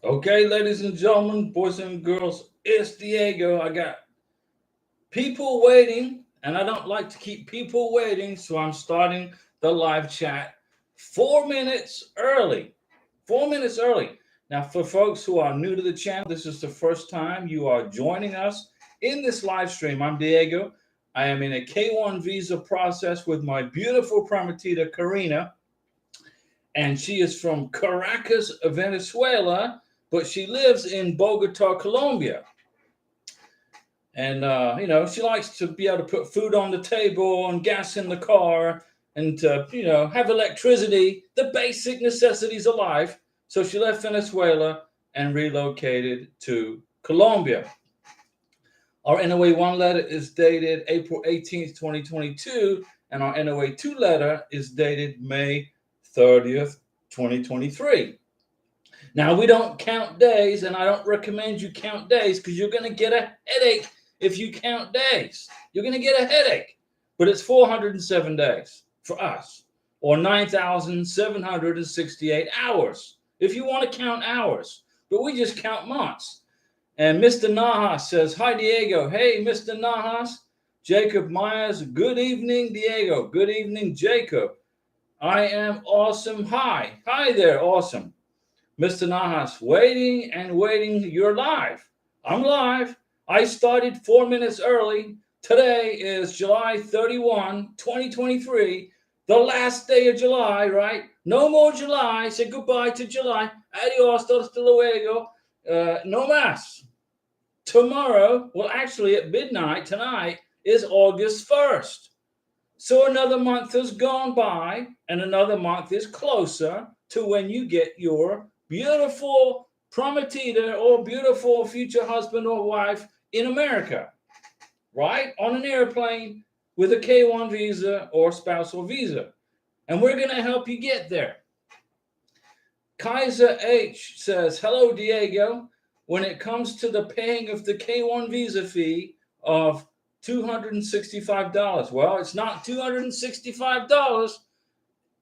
Okay, ladies and gentlemen, boys and girls, it's Diego. I got people waiting, and I don't like to keep people waiting, so I'm starting the live chat 4 minutes early. 4 minutes early. Now, for folks who are new to the channel, this is the first time you are joining us in this live stream. I'm Diego. I am in a K1 visa process with my beautiful prometida, Karina, and she is from Caracas, Venezuela, but she lives in Bogota, Colombia. And she likes to be able to put food on the table and gas in the car and to have electricity, the basic necessities of life. So she left Venezuela and relocated to Colombia. Our NOA 1 letter is dated April 18th, 2022, and our NOA 2 letter is dated May 30th, 2023. Now, we don't count days, and I don't recommend you count days because you're going to get a headache if you count days. You're going to get a headache. But it's 407 days for us, or 9,768 hours if you want to count hours. But we just count months. And Mr. Najas says, "Hi, Diego." Hey, Mr. Najas. Jacob Myers, good evening, Diego. Good evening, Jacob. I am awesome. Hi. Hi there, awesome. Mr. Najas, waiting and waiting. You're live. I'm live. I started 4 minutes early. Today is July 31, 2023, the last day of July, right? No more July. Say goodbye to July. Adios, hasta luego. No más. Tomorrow, well, actually at midnight tonight, is August 1st. So another month has gone by, and another month is closer to when you get your beautiful prometida or beautiful future husband or wife in America, right? On an airplane with a K1 visa or spousal visa. And we're going to help you get there. Kaiser H says, "Hello, Diego. When it comes to the paying of the K1 visa fee of $265, well, it's not $265.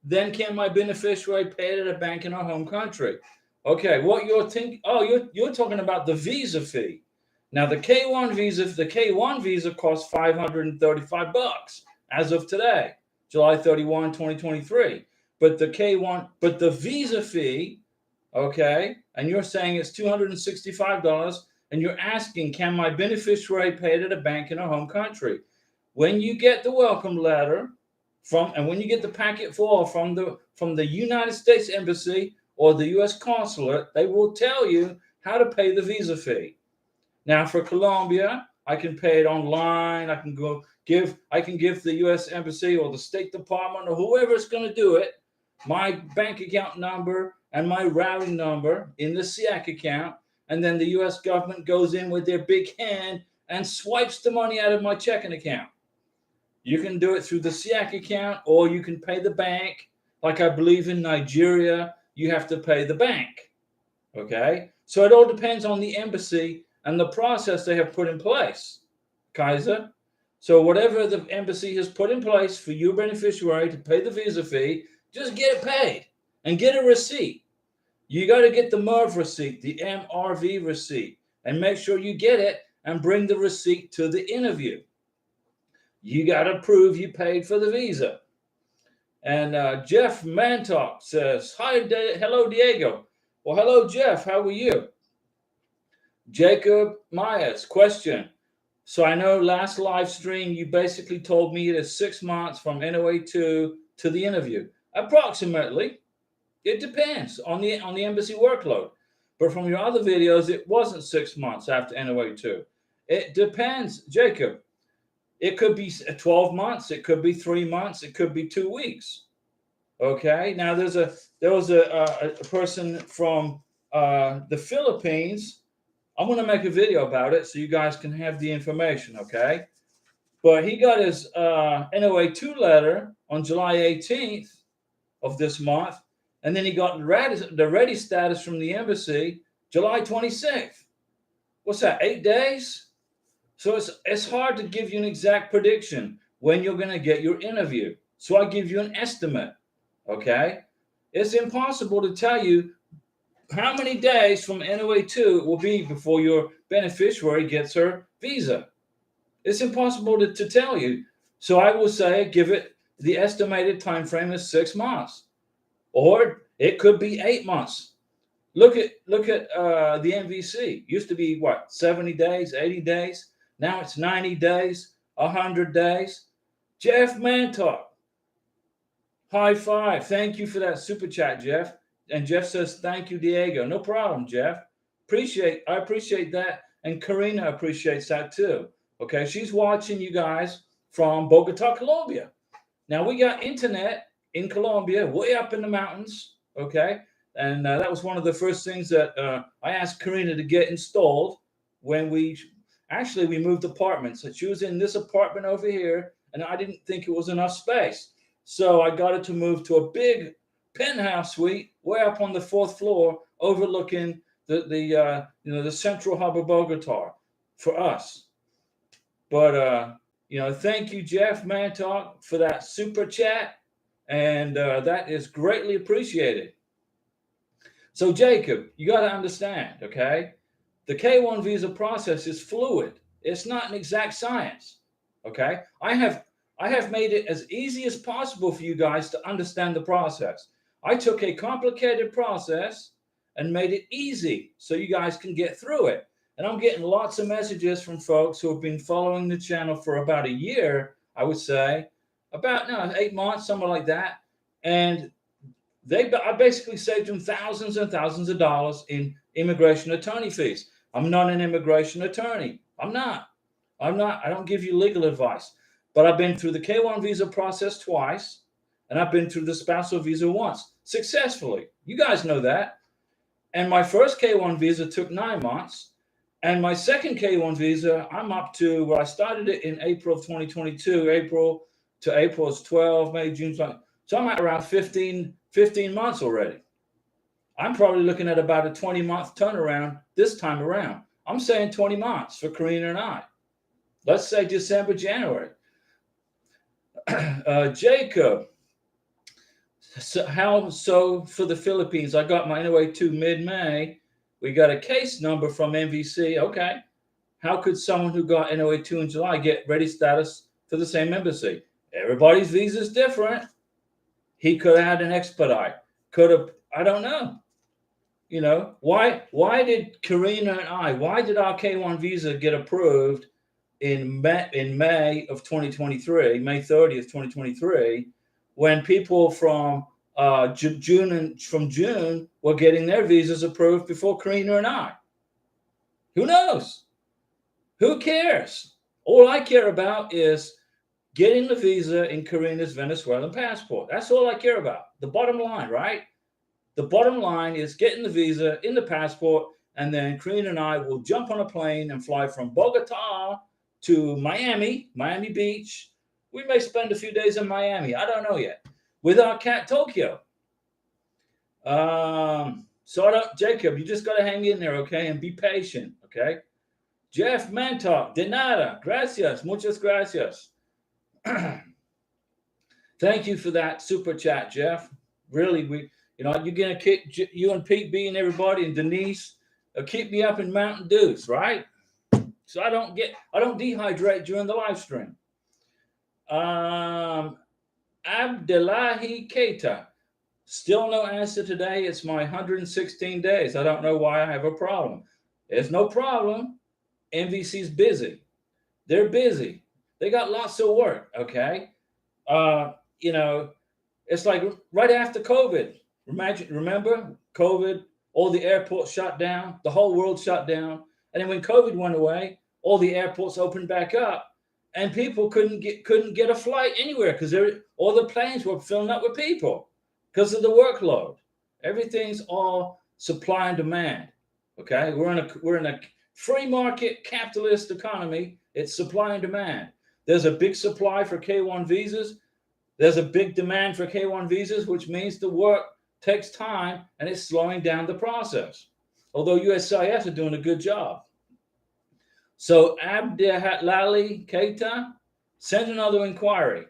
Then can my beneficiary pay it at a bank in our home country?" Okay, what you're thinking? Oh, you're talking about the visa fee. Now the K1 visa costs $535 as of today, July 31, 2023. But the visa fee, okay, and you're saying it's $265, and you're asking, can my beneficiary pay it at a bank in our home country? When you get the welcome letter and when you get the packet full from the United States Embassy or the U.S. Consulate, they will tell you how to pay the visa fee. Now, for Colombia, I can pay it online. I can give the U.S. Embassy or the State Department or whoever's going to do it my bank account number and my routing number in the SIAC account, and then the U.S. government goes in with their big hand and swipes the money out of my checking account. You can do it through the SIAC account, or you can pay the bank. Like I believe in Nigeria, you have to pay the bank. Okay? So it all depends on the embassy and the process they have put in place, Kaiser. So whatever the embassy has put in place for your beneficiary to pay the visa fee, just get it paid and get a receipt. You got to get the MRV receipt, the MRV receipt, and make sure you get it and bring the receipt to the interview. You got to prove you paid for the visa. And Jeff Mantok says, hello, Diego. Well, hello, Jeff. How are you? Jacob Myers, question. So I know last live stream, you basically told me it is 6 months from NOA2 to the interview. Approximately. It depends on the embassy workload. But from your other videos, it wasn't 6 months after NOA2. It depends, Jacob. It could be 12 months. It could be 3 months. It could be 2 weeks. Okay. Now there was a person from the Philippines. I'm going to make a video about it so you guys can have the information. Okay. But he got his NOA2 letter on July 18th of this month. And then he got the ready status from the embassy July 26th. What's that, 8 days? So it's hard to give you an exact prediction when you're going to get your interview. So I give you an estimate, okay? It's impossible to tell you how many days from NOA2 it will be before your beneficiary gets her visa? It's impossible to tell you. So I will say give it the estimated time frame is 6 months, or it could be 8 months. Look at the MVC. Used to be what, 70 days, 80 days. Now it's 90 days, 100 days. Jeff Mantalk, high five. Thank you for that super chat, Jeff. And Jeff says, thank you, Diego. No problem, Jeff. I appreciate that. And Karina appreciates that too. Okay, she's watching you guys from Bogota, Colombia. Now we got internet in Colombia, way up in the mountains. Okay, and that was one of the first things that I asked Karina to get installed when we moved apartments. So she was in this apartment over here, and I didn't think it was enough space. So I got her to move to a big penthouse suite way up on the 4th floor, overlooking the central hub of Bogota for us. But thank you, Jeff Mantalk, for that super chat, and that is greatly appreciated. So Jacob, you got to understand, okay? The K1 visa process is fluid. It's not an exact science, okay? I have made it as easy as possible for you guys to understand the process. I took a complicated process and made it easy so you guys can get through it. And I'm getting lots of messages from folks who have been following the channel for about a year, I would say, about 8 months, something like that. And I basically saved them thousands and thousands of dollars in immigration attorney fees. I'm not an immigration attorney. I'm not. I don't give you legal advice. But I've been through the K1 visa process twice, and I've been through the spousal visa once, successfully. You guys know that. And my first K1 visa took 9 months. And my second K1 visa, I'm up to, I started it in April of 2022. April to April is 12, May, June. So I'm at around 15 months already. I'm probably looking at about a 20-month turnaround this time around. I'm saying 20 months for Karina and I. Let's say December, January. Jacob, so for the Philippines, I got my NOA2 mid-May. We got a case number from MVC. Okay. How could someone who got NOA2 in July get ready status for the same embassy? Everybody's visa is different. He could have had an expedite. I don't know. Why did Karina and why did our K1 visa get approved in May of 2023, May 30th, 2023, when people from June were getting their visas approved before Karina and I? Who knows? Who cares? All I care about is getting the visa in Karina's Venezuelan passport. That's all I care about. The bottom line, right? The bottom line is getting the visa in the passport, and then Karina and I will jump on a plane and fly from Bogota to Miami Beach. We may spend a few days in Miami. I don't know yet. With our cat Tokyo. Jacob, you just got to hang in there, okay? And be patient, okay? Jeff Mantalk, de nada. Gracias. Muchas gracias. Thank you for that super chat, Jeff. Really, you're going to keep you and Pete B and everybody and Denise keep me up in Mountain Dews, right? So I don't dehydrate during the live stream. Abdullahi Keita, still no answer today. It's my 116 days. I don't know why I have a problem. There's no problem. MVC's busy. They're busy. They got lots of work. Okay. It's like right after COVID. Remember COVID? All the airports shut down. The whole world shut down. And then when COVID went away, all the airports opened back up, and people couldn't get a flight anywhere because all the planes were filling up with people because of the workload. Everything's all supply and demand. Okay, we're in a free market capitalist economy. It's supply and demand. There's a big supply for K1 visas. There's a big demand for K1 visas, which means the work takes time and it's slowing down the process. Although USCIS are doing a good job. So Abdelali Keita, send another inquiry.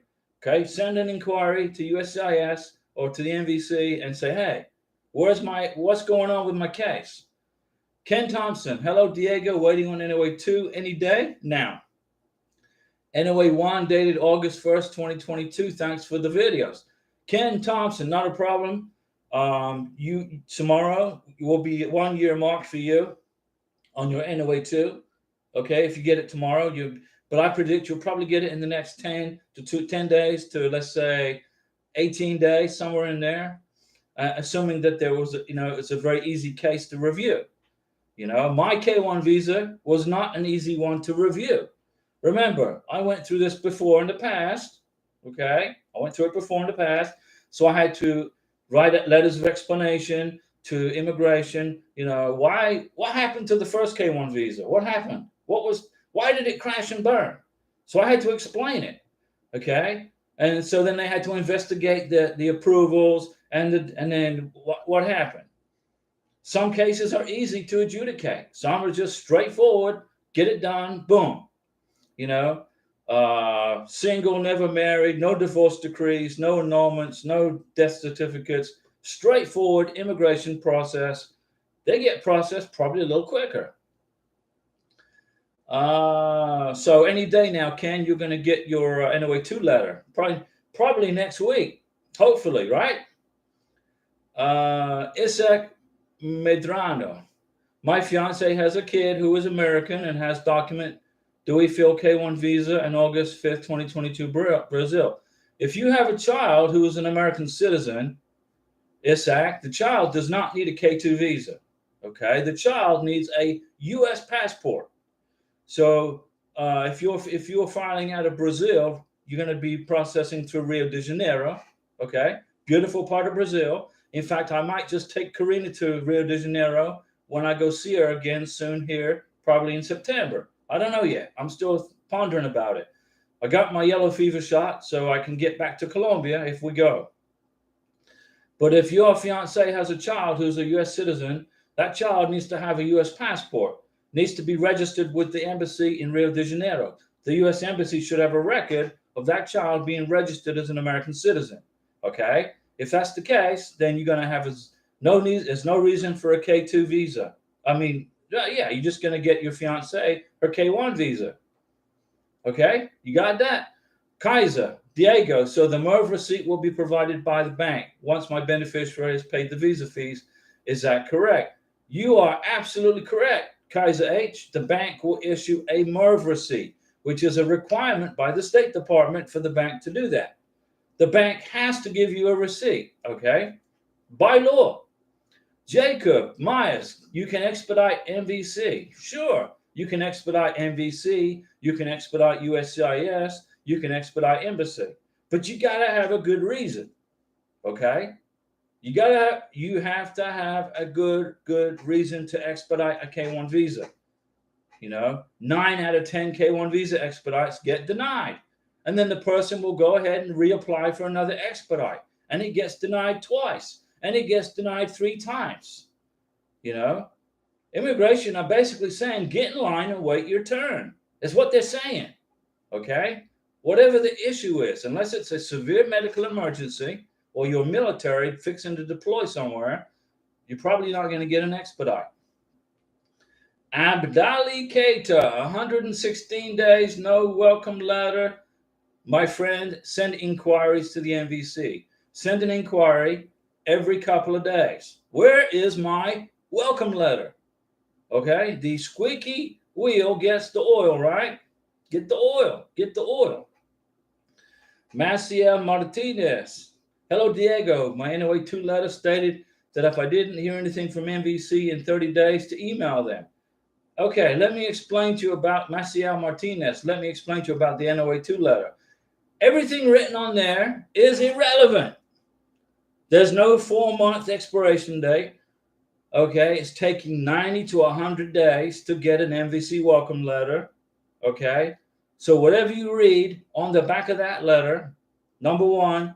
Okay, send an inquiry to USCIS or to the MVC and say, hey, What's going on with my case? Ken Thompson, hello Diego, waiting on NOA 2 any day now. NOA 1 dated August 1st, 2022. Thanks for the videos. Ken Thompson, not a problem. You tomorrow will be 1 year mark for you on your NOA 2. Okay, if you get it tomorrow, but I predict you'll probably get it in the next 10 days to, let's say, 18 days, somewhere in there, assuming that there was, it's a very easy case to review. My K1 visa was not an easy one to review. Remember, I went through this before in the past. Okay, I went through it before in the past, so I had to write letters of explanation to immigration. What happened to the first K1 visa? What happened? Why did it crash and burn? So I had to explain it. Okay, and so then they had to investigate the approvals and then what happened. Some cases are easy to adjudicate. Some are just straightforward, get it done, boom. Single, never married, no divorce decrees, no annulments, no death certificates, straightforward immigration process. They get processed probably a little quicker. So any day now, Ken, you're going to get your NOA 2 letter. Probably next week, hopefully, right? Isaac Medrano. My fiance has a kid who is American and has document. Do we fill K1 visa in August 5th, 2022, Brazil? If you have a child who is an American citizen, Isaac, the child does not need a K2 visa. Okay, the child needs a U.S. passport. So if you're filing out of Brazil, you're going to be processing through Rio de Janeiro. Okay, beautiful part of Brazil. In fact, I might just take Karina to Rio de Janeiro when I go see her again soon here, probably in September. I don't know yet. I'm still pondering about it. I got my yellow fever shot, so I can get back to Colombia if we go. But if your fiance has a child who's a U.S. citizen, that child needs to have a U.S. passport, needs to be registered with the embassy in Rio de Janeiro. The U.S. embassy should have a record of that child being registered as an American citizen. Okay? If that's the case, then you're going to have there's no reason for a K2 visa. I mean, yeah, you're just going to get your fiance her K1 visa. Okay? You got that? Kaiser, Diego, so the MERV receipt will be provided by the bank once my beneficiary has paid the visa fees. Is that correct? You are absolutely correct, Kaiser H. The bank will issue a MERV receipt, which is a requirement by the State Department for the bank to do that. The bank has to give you a receipt, okay? By law. Jacob Myers, you can expedite MVC. Sure, you can expedite MVC, you can expedite USCIS, you can expedite embassy. But you got to have a good reason, okay? You have to have a good reason to expedite a K1 visa. 9 out of 10 K1 visa expedites get denied. And then the person will go ahead and reapply for another expedite. And it gets denied twice. And it gets denied 3 times. Immigration are basically saying, get in line and wait your turn. That's what they're saying. Okay? Whatever the issue is, unless it's a severe medical emergency or you're military fixing to deploy somewhere, you're probably not going to get an expedite. Abdali Keita, 116 days, no welcome letter. My friend, send inquiries to the MVC. Send an inquiry every couple of days. Where is my welcome letter? Okay, the squeaky wheel gets the oil, right? Get the oil. Get the oil. Maciel Martinez. Hello, Diego. My NOA 2 letter stated that if I didn't hear anything from MVC in 30 days to email them. Okay, let me explain to you about Maciel Martinez. Let me explain to you about the NOA 2 letter. Everything written on there is irrelevant. There's no 4-month expiration date. Okay, it's taking 90 to 100 days to get an MVC welcome letter. Okay, so whatever you read on the back of that letter, number one,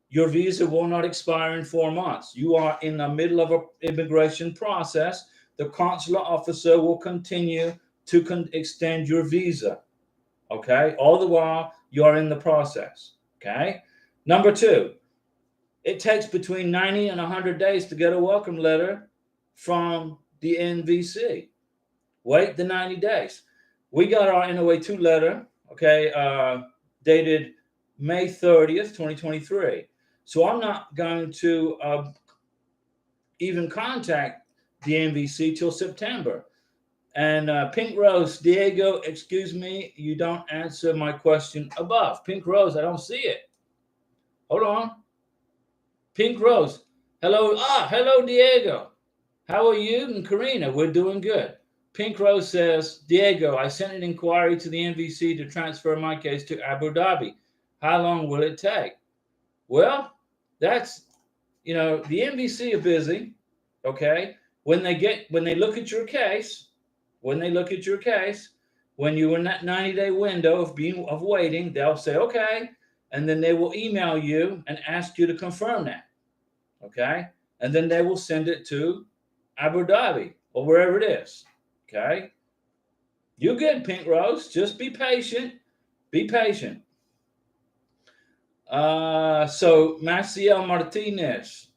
your visa will not expire in 4 months. You are in the middle of an immigration process. The consular officer will continue to extend your visa. Okay, all the while you are in the process. Okay, number two, It takes between 90 and 100 days to get a welcome letter from the NVC. Wait the 90 days. We got our NOA2 letter, okay, dated May 30th, 2023. So I'm not going to even contact the NVC till September. And Pink Rose, Diego, excuse me, you don't answer my question above. Pink Rose, I don't see it. Hold on. Pink Rose, hello. Hello, Diego. How are you? And Karina, we're doing good. Pink Rose says, Diego, I sent an inquiry to the NVC to transfer my case to Abu Dhabi. How long will it take? Well, that's, the NVC are busy, okay? When they look at your case, when you're in that 90-day window of waiting, they'll say, okay, and then they will email you and ask you to confirm that, okay? And then they will send it to Abu Dhabi or wherever it is, okay? You're good, Pink Rose. Just be patient. Be patient. So Maciel Martinez,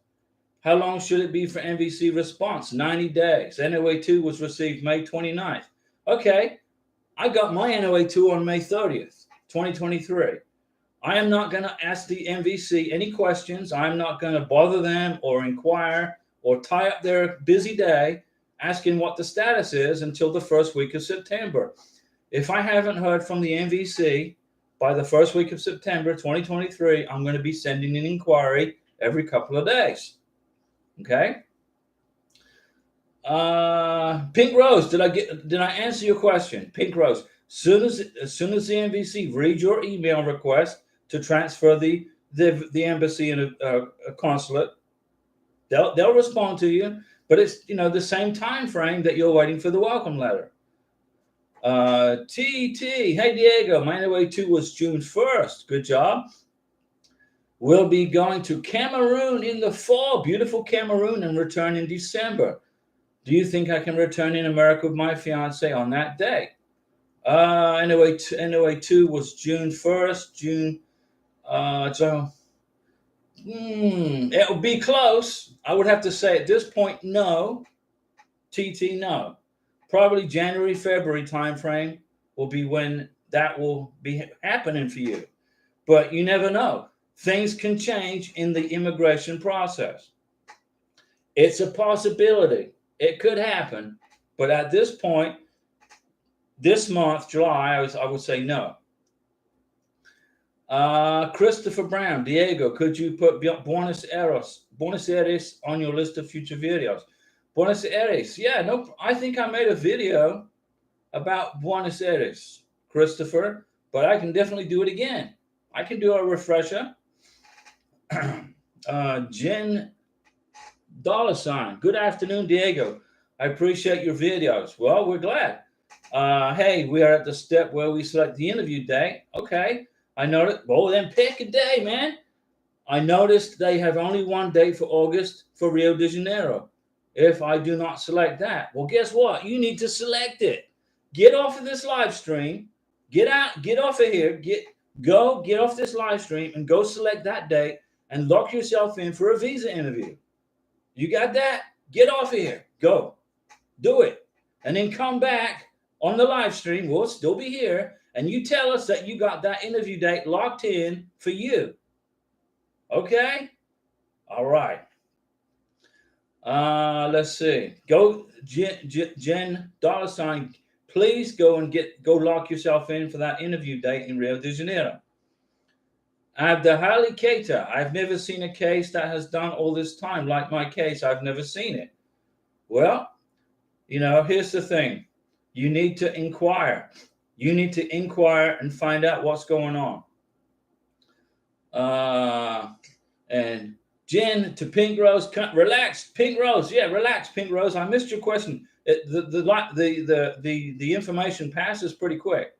how long should it be for NVC response? 90 days. NOA2 was received May 29th. Okay, I got my NOA2 on May 30th, 2023. I am not going to ask the NVC any questions. I'm not going to bother them or inquire or tie up their busy day asking what the status is until the first week of September. If I haven't heard from the NVC by the first week of September 2023, I'm going to be sending an inquiry every couple of days. Okay? Pink Rose, did I answer your question? Pink Rose, as soon as the NVC reads your email request to transfer the embassy and a consulate, they'll respond to you, but it's the same time frame that you're waiting for the welcome letter. TT, hey Diego, my NOA2 was June 1st. Good job. We'll be going to Cameroon in the fall, beautiful Cameroon, and return in December. Do you think I can return in America with my fiance on that day? NOA2 was June 1st, it would be close. I would have to say at this point, no. TT, no. Probably January, February timeframe will be when that will be happening for you. But you never know. Things can change in the immigration process. It's a possibility. It could happen. But at this point, this month, July, I would say no. Christopher Brown, Diego, could you put Buenos Aires on your list of future videos? Buenos Aires, yeah, no, I think I made a video about Buenos Aires, Christopher, but I can definitely do it again. I can do a refresher. Jen $, good afternoon, Diego. I appreciate your videos. Well, we're glad. Hey, we are at the step where we select the interview date. Okay. I noticed, well, then pick a day, man. I noticed they have only one date for August for Rio de Janeiro. If I do not select that, well, guess what? You need to select it. Get off of this live stream. Get out, get off of here. Get off this live stream and go select that date and lock yourself in for a visa interview. You got that? Get off of here. Go. Do it. And then come back on the live stream. We'll still be here. And you tell us that you got that interview date locked in for you. Okay? All right. Let's see. Go, Jen $. Please go lock yourself in for that interview date in Rio de Janeiro. Abdahali Keita, I've never seen a case that has done all this time like my case. I've never seen it. Well, here's the thing. You need to inquire. You need to inquire and find out what's going on. And Jen to Pink Rose, relax, Pink Rose. Yeah, relax, Pink Rose. I missed your question. The information passes pretty quick.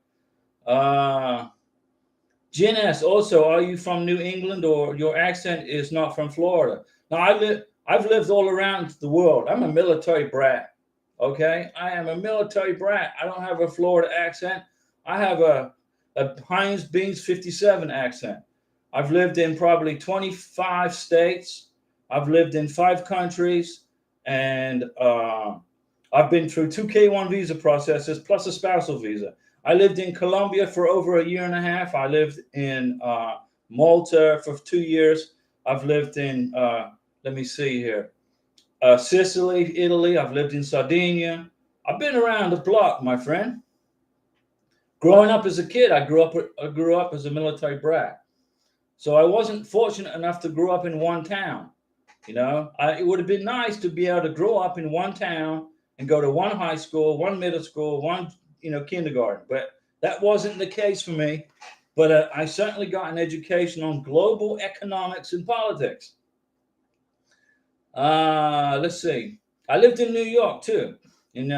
Jen S. Also, are you from New England or your accent is not from Florida? No, I've lived all around the world. I'm a military brat. Okay, I am a military brat. I don't have a Florida accent. I have a Heinz Beans 57 accent. I've lived in probably 25 states. I've lived in 5 countries, and I've been through 2 K1 visa processes plus a spousal visa. I lived in Colombia for over a year and a half. I lived in Malta for 2 years. I've lived in, let me see here, Sicily, Italy. I've lived in Sardinia. I've been around the block, my friend. Growing up as a kid, I grew up as a military brat. So I wasn't fortunate enough to grow up in one town. It would have been nice to be able to grow up in one town and go to one high school, one middle school, one kindergarten. But that wasn't the case for me. But I certainly got an education on global economics and politics. Let's see. I lived in New York too, in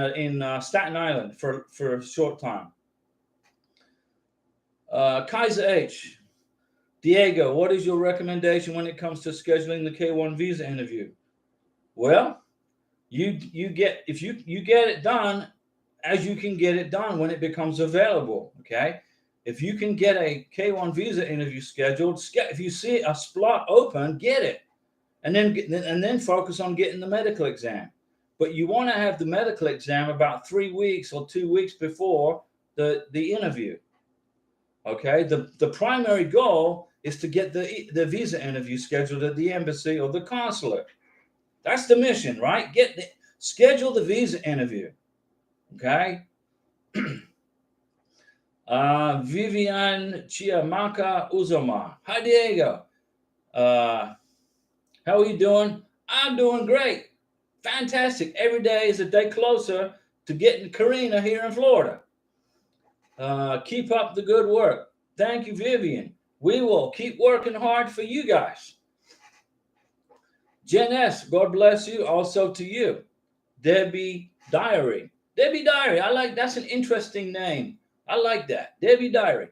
Staten Island for a short time. Kaiser H. Diego, what is your recommendation when it comes to scheduling the K1 visa interview? Well, you get it done as you can get it done when it becomes available. Okay, if you can get a K1 visa interview scheduled, if you see a slot open, get it, and then focus on getting the medical exam. But you want to have the medical exam about 3 weeks or 2 weeks before the interview. Okay, the primary goal is to get the visa interview scheduled at the embassy or the consulate. That's the mission, right? Schedule the visa interview. Okay. Vivian Chiamaka Uzoma. Hi, Diego. How are you doing? I'm doing great. Fantastic. Every day is a day closer to getting Karina here in Florida. Keep up the good work. Thank you, Vivian. We will keep working hard for you guys. Jen S., God bless you. Also to you. Debbie Diary. Debbie Diary. That's an interesting name. I like that. Debbie Diary.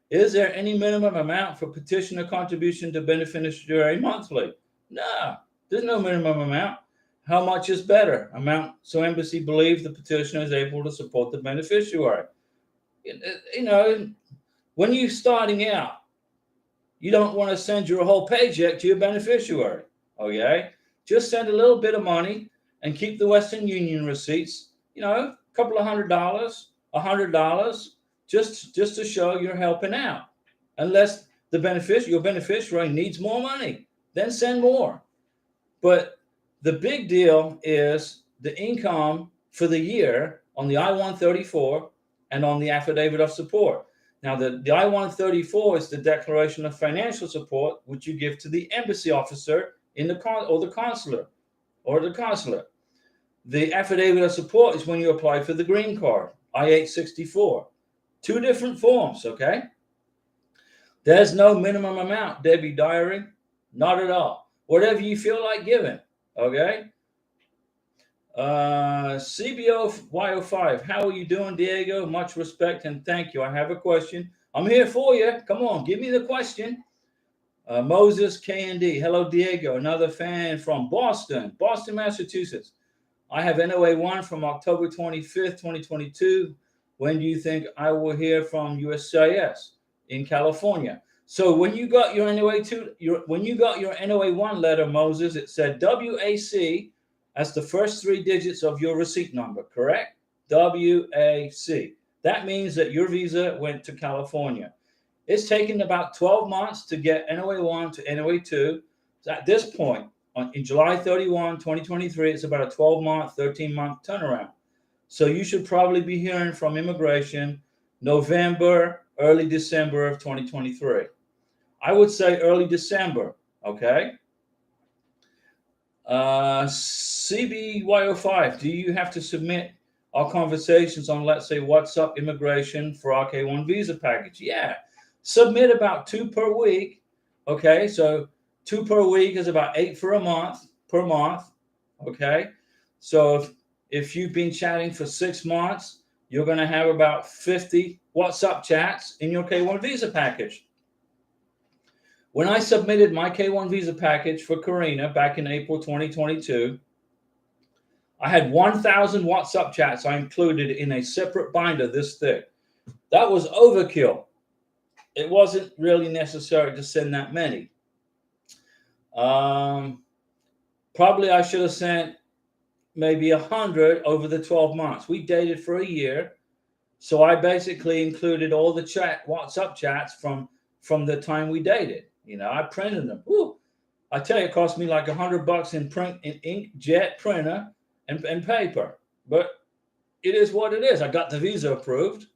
Is there any minimum amount for petitioner contribution to beneficiary monthly? No, there's no minimum amount. How much is better? Amount so embassy believes the petitioner is able to support the beneficiary. When you're starting out, you don't want to send your whole paycheck to your beneficiary. Okay? Just send a little bit of money and keep the Western Union receipts, a couple of $100, $100, just to show you're helping out. Unless your beneficiary needs more money, then send more. But the big deal is the income for the year on the I-134 and on the affidavit of support. Now, the I-134 is the declaration of financial support, which you give to the embassy officer in the consulate. The affidavit of support is when you apply for the green card, I-864. 2 different forms, okay? There's no minimum amount, Debbie Diary. Not at all. Whatever you feel like giving, okay? CBOY05, how are you doing, Diego? Much respect and thank you. I have a question. I'm here for you. Come on, give me the question. Moses KND, hello, Diego. Another fan from Boston, Massachusetts. I have NOA1 from October 25th, 2022. When do you think I will hear from USCIS in California? So when you got your NOA1 letter, Moses, it said WAC. That's the first 3 digits of your receipt number, correct? WAC. That means that your visa went to California. It's taken about 12 months to get NOA1 to NOA2. So at this point, in July 31, 2023, it's about a 12-month, 13-month turnaround. So you should probably be hearing from immigration November, early December of 2023. I would say early December, okay? CBY05, do you have to submit our conversations on, let's say, WhatsApp immigration for our K1 visa package? Yeah, submit about 2 per week. Okay, so 2 per week is about 8 per month. Okay, so if you've been chatting for 6 months, you're going to have about 50 WhatsApp chats in your K1 visa package. When I submitted my K1 visa package for Karina back in April 2022, I had 1,000 WhatsApp chats I included in a separate binder this thick. That was overkill. it wasn't really necessary to send that many. Probably I should have sent maybe 100 over the 12 months. We dated for a year. So I basically included all the WhatsApp chats from the time we dated. I printed them. Woo! I tell you, it cost me like $100 in inkjet printer and paper. But it is what it is. I got the visa approved.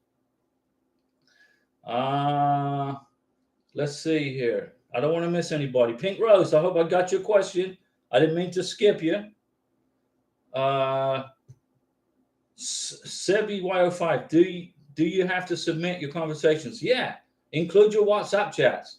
Let's see here. I don't want to miss anybody. Pink Rose, I hope I got your question. I didn't mean to skip you. SebYO5, do you have to submit your conversations? Yeah, include your WhatsApp chats.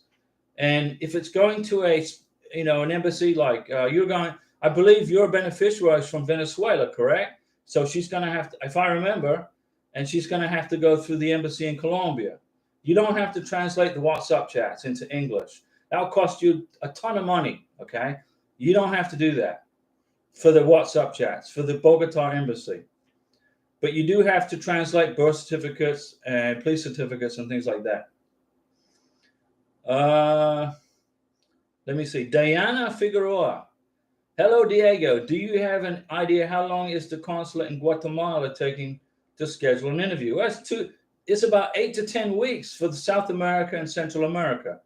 And if it's going to an embassy like you're going, I believe your beneficiary is from Venezuela, correct? So she's going to have to, if I remember, and she's going to have to go through the embassy in Colombia. You don't have to translate the WhatsApp chats into English. That'll cost you a ton of money, okay? You don't have to do that for the WhatsApp chats, for the Bogota embassy. But you do have to translate birth certificates and police certificates and things like that. Let me see. Diana Figueroa. Hello, Diego. Do you have an idea how long is the consulate in Guatemala taking to schedule an interview? It's about 8 to 10 weeks for the South America and Central America.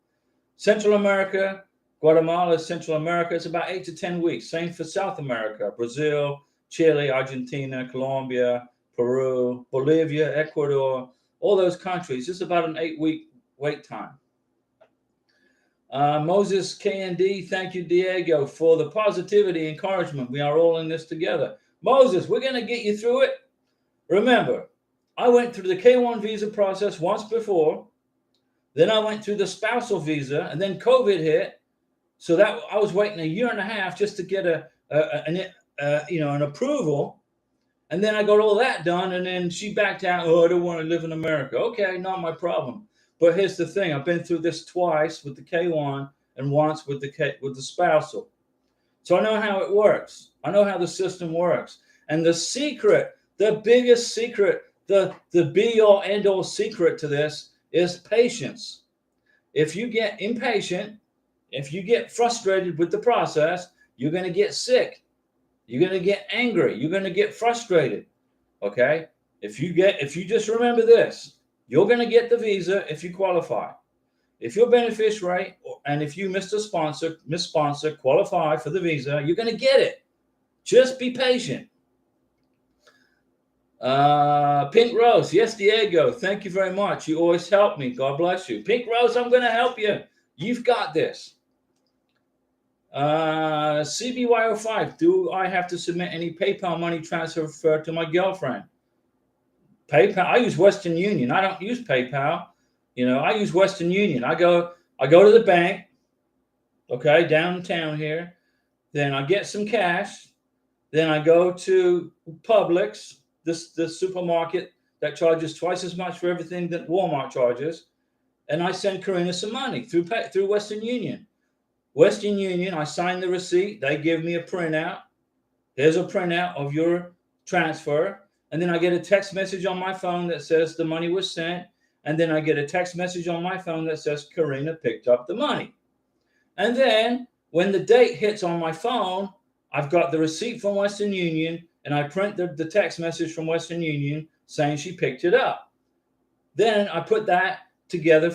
Central America, Guatemala, Central America, it's about 8 to 10 weeks. Same for South America, Brazil, Chile, Argentina, Colombia, Peru, Bolivia, Ecuador, all those countries. It's about an 8-week wait time. Moses KND, thank you, Diego, for the positivity, encouragement. We are all in this together. Moses, we're going to get you through it. Remember, I went through the K1 visa process once before. Then I went through the spousal visa, and then COVID hit. So that I was waiting a year and a half just to get an approval. And then I got all that done, and then she backed out. Oh, I don't want to live in America. Okay, not my problem. But here's the thing: I've been through this twice with the K1 and once with the spousal. So I know how it works. I know how the system works. And the secret, the biggest secret, the be-all, end-all secret to this is patience. If you get impatient, if you get frustrated with the process, you're going to get sick. You're going to get angry. You're going to get frustrated. Okay? If you just remember this, you're going to get the visa if you qualify. If you're beneficiary and if you Miss Sponsor, qualify for the visa, you're going to get it. Just be patient. Pink Rose, yes, Diego, thank you very much. You always help me. God bless you. Pink Rose, I'm going to help you. You've got this. CBYO5, do I have to submit any PayPal money transfer to my girlfriend? PayPal, I use Western Union. I don't use PayPal. I use Western Union. I go to the bank, okay, downtown here. Then I get some cash. Then I go to Publix, the supermarket that charges twice as much for everything that Walmart charges, and I send Karina some money through Western Union. Western Union, I sign the receipt. They give me a printout. Here's a printout of your transfer. And then I get a text message on my phone that says the money was sent. And then I get a text message on my phone that says Karina picked up the money. And then when the date hits on my phone, I've got the receipt from Western Union, and I print the text message from Western Union saying she picked it up. Then I put that together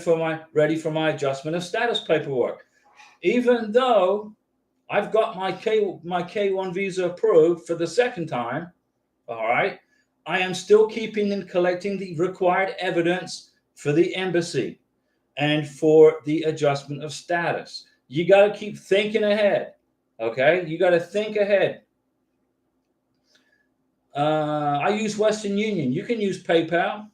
ready for my adjustment of status paperwork. Even though I've got my K1 visa approved for the second time, all right, I am still keeping and collecting the required evidence for the embassy and for the adjustment of status. You got to keep thinking ahead, okay? You got to think ahead. I use Western Union. You can use PayPal.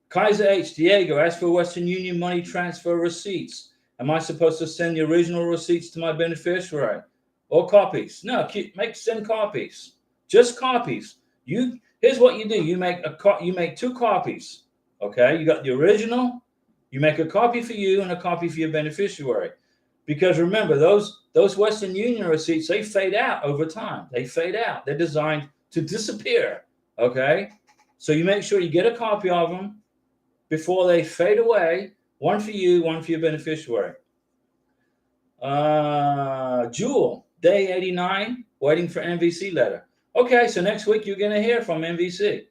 Kaiser H. Diego, as for Western Union money transfer receipts, am I supposed to send the original receipts to my beneficiary or copies? No, send copies. Just copies. Here's what you do. You make 2 copies. Okay, you got the original. You make a copy for you and a copy for your beneficiary. Because remember, those Western Union receipts, they fade out over time. They fade out. They're designed to disappear. Okay, so you make sure you get a copy of them before they fade away, One for you, one for your beneficiary. Jewel, day 89, waiting for MVC letter. Okay, so next week you're going to hear from MVC.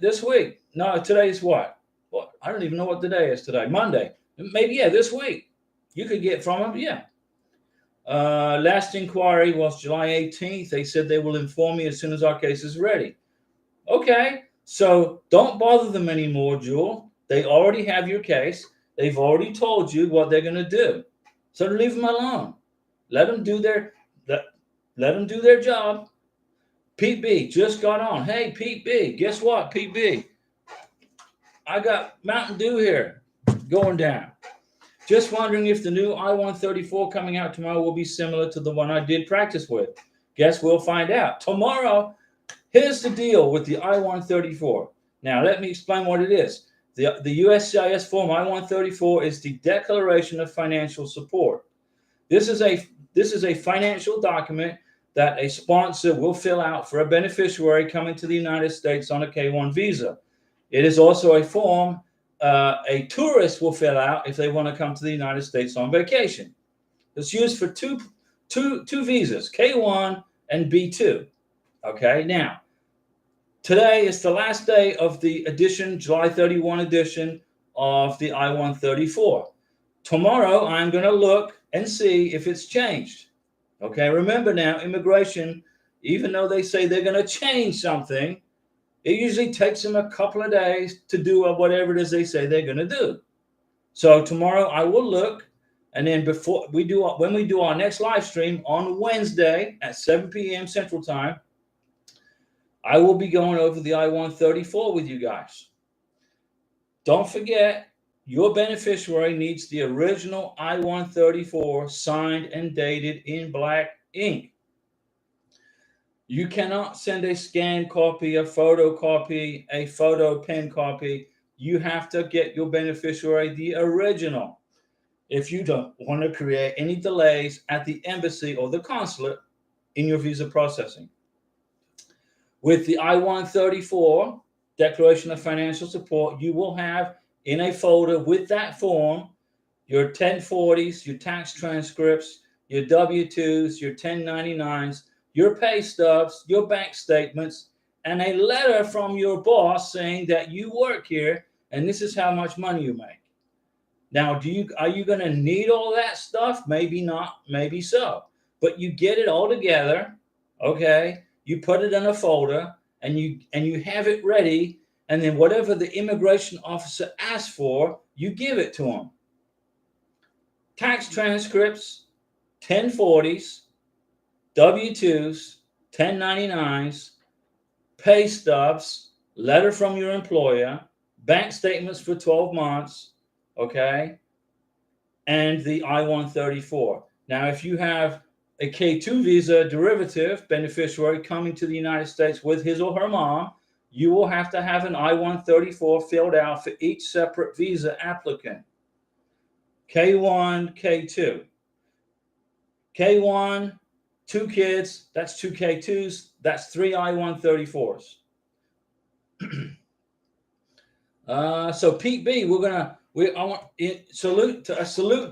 This week. No, today's what? Well, I don't even know what today is today. Monday. Maybe, yeah, this week. You could get from them, yeah. Last inquiry was July 18th. They said they will inform me as soon as our case is ready. Okay, so don't bother them anymore, Jewel. They already have your case. They've already told you what they're going to do. So leave them alone. Let them do their job. Pete B just got on. Hey, Pete B, guess what, Pete B? I got Mountain Dew here going down. Just wondering if the new I-134 coming out tomorrow will be similar to the one I did practice with. Guess we'll find out. Tomorrow, here's the deal with the I-134. Now, let me explain what it is. The USCIS form I-134 is the Declaration of Financial Support. This is a financial document that a sponsor will fill out for a beneficiary coming to the United States on a K-1 visa. It is also a form a tourist will fill out if they want to come to the United States on vacation. It's used for two visas, K-1 and B-2. Okay, now, today is the last day of the edition, July 31 edition of the I-134. Tomorrow, I'm going to look and see if it's changed. Okay, remember now, immigration, even though they say they're going to change something, it usually takes them a couple of days to do whatever it is they say they're going to do. So tomorrow I will look, and then when we do our next live stream on Wednesday at 7 p.m. Central Time, I will be going over the I-134 with you guys. Don't forget, your beneficiary needs the original I-134 signed and dated in black ink. You cannot send a scanned copy, a photocopy, a photo pen copy. You have to get your beneficiary the original if you don't want to create any delays at the embassy or the consulate in your visa processing. With the I-134, Declaration of Financial Support, you will have in a folder with that form your 1040s, your tax transcripts, your W-2s, your 1099s, your pay stubs, your bank statements, and a letter from your boss saying that you work here and this is how much money you make. Now, are you going to need all that stuff? Maybe not, maybe so. But you get it all together, okay? You put it in a folder and you have it ready, and then whatever the immigration officer asks for, you give it to them. Tax transcripts, 1040s, W-2s, 1099s, pay stubs, letter from your employer, bank statements for 12 months, okay, and the I-134. Now, if you have a K-2 visa derivative beneficiary coming to the United States with his or her mom, you will have to have an I-134 filled out for each separate visa applicant. K-1, K-2. K-1, 2 kids, that's 2 K-2s, that's 3 I-134s. So Pete B, salute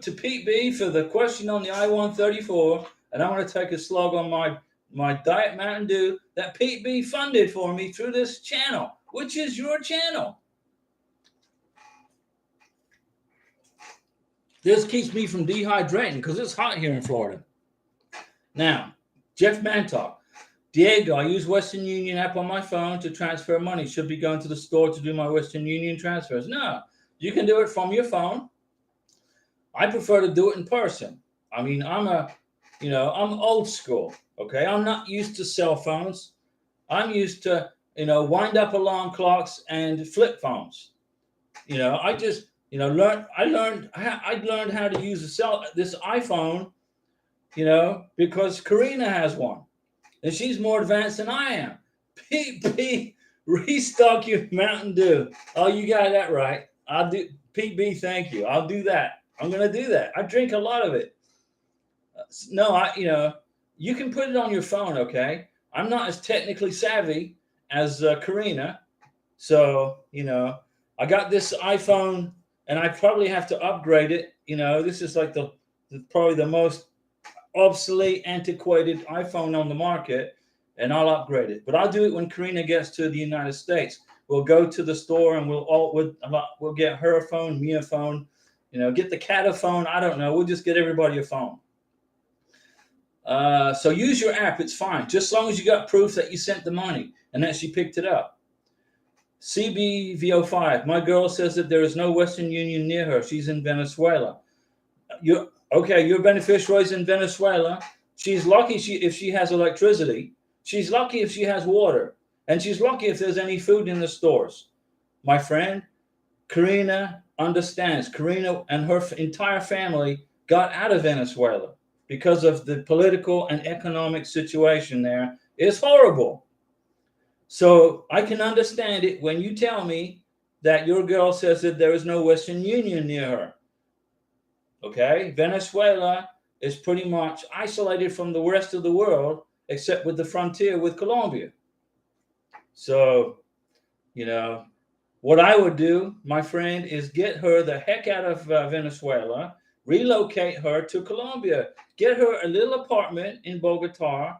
to Pete B for the question on the I-134, and I want to take a slug on my Diet Mountain Dew that Pete B funded for me through this channel, which is your channel. This keeps me from dehydrating because it's hot here in Florida. Now, Jeff Mantalk. Diego, I use Western Union app on my phone to transfer money. Should be going to the store to do my Western Union transfers. No, you can do it from your phone. I prefer to do it in person. I mean, I'm old school. Okay, I'm not used to cell phones. I'm used to, wind up alarm clocks and flip phones. I just, I learned how to use this iPhone, because Karina has one. And she's more advanced than I am. Pete B, restock your Mountain Dew. Oh, you got that right. I'll do. Pete B, thank you. I'll do that. I'm going to do that. I drink a lot of it. You can put it on your phone, okay? I'm not as technically savvy as Karina. So, I got this iPhone and I probably have to upgrade it. This is like probably the most obsolete, antiquated iPhone on the market, and I'll upgrade it. But I'll do it when Karina gets to the United States. We'll go to the store and we'll get her a phone, me a phone, get the cat a phone. I don't know. We'll just get everybody a phone. So use your app. It's fine. Just as long as you got proof that you sent the money and that she picked it up. CBVO5. My girl says that there is no Western Union near her. She's in Venezuela. Your beneficiary's in Venezuela. She's lucky if she has electricity. She's lucky if she has water. And she's lucky if there's any food in the stores. My friend, Karina understands. Karina and her entire family got out of Venezuela because of the political and economic situation there. It's horrible. So I can understand it when you tell me that your girl says that there is no Western Union near her. Okay? Venezuela is pretty much isolated from the rest of the world, except with the frontier with Colombia. So, what I would do, my friend, is get her the heck out of Venezuela, relocate her to Colombia, get her a little apartment in Bogota,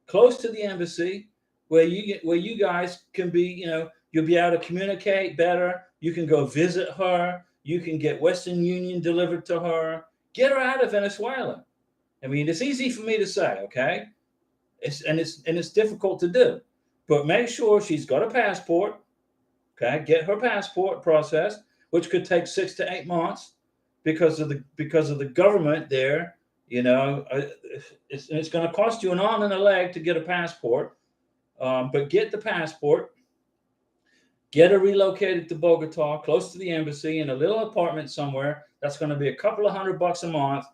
close to the embassy, where you guys can be, you'll be able to communicate better. You can go visit her. You can get Western Union delivered to her. Get her out of Venezuela. I mean, it's easy for me to say, okay? It's difficult to do. But make sure she's got a passport. Okay, get her passport processed, which could take 6 to 8 months because of the government there. It's going to cost you an arm and a leg to get a passport. But get the passport. Get her relocated to Bogota, close to the embassy, in a little apartment somewhere. That's going to be a couple of $100 a month.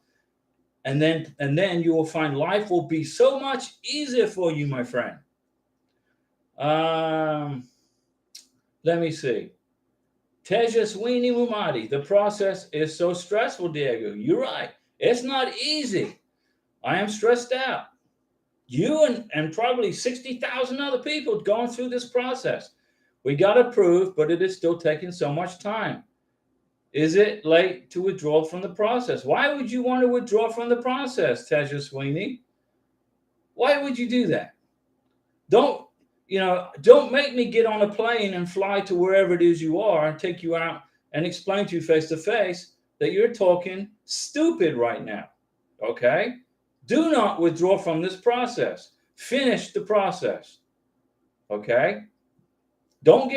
And then you will find life will be so much easier for you, my friend. Let me see. Tejaswini Mumadi. The process is so stressful, Diego. You're right. It's not easy. I am stressed out. You and probably 60,000 other people going through this process. We got approved, but it is still taking so much time. Is it late to withdraw from the process? Why would you want to withdraw from the process, Tejaswini? Why would you do that? Don't make me get on a plane and fly to wherever it is you are and take you out and explain to you face to face that you're talking stupid right now. Okay? Do not withdraw from this process. Finish the process. Okay? Don't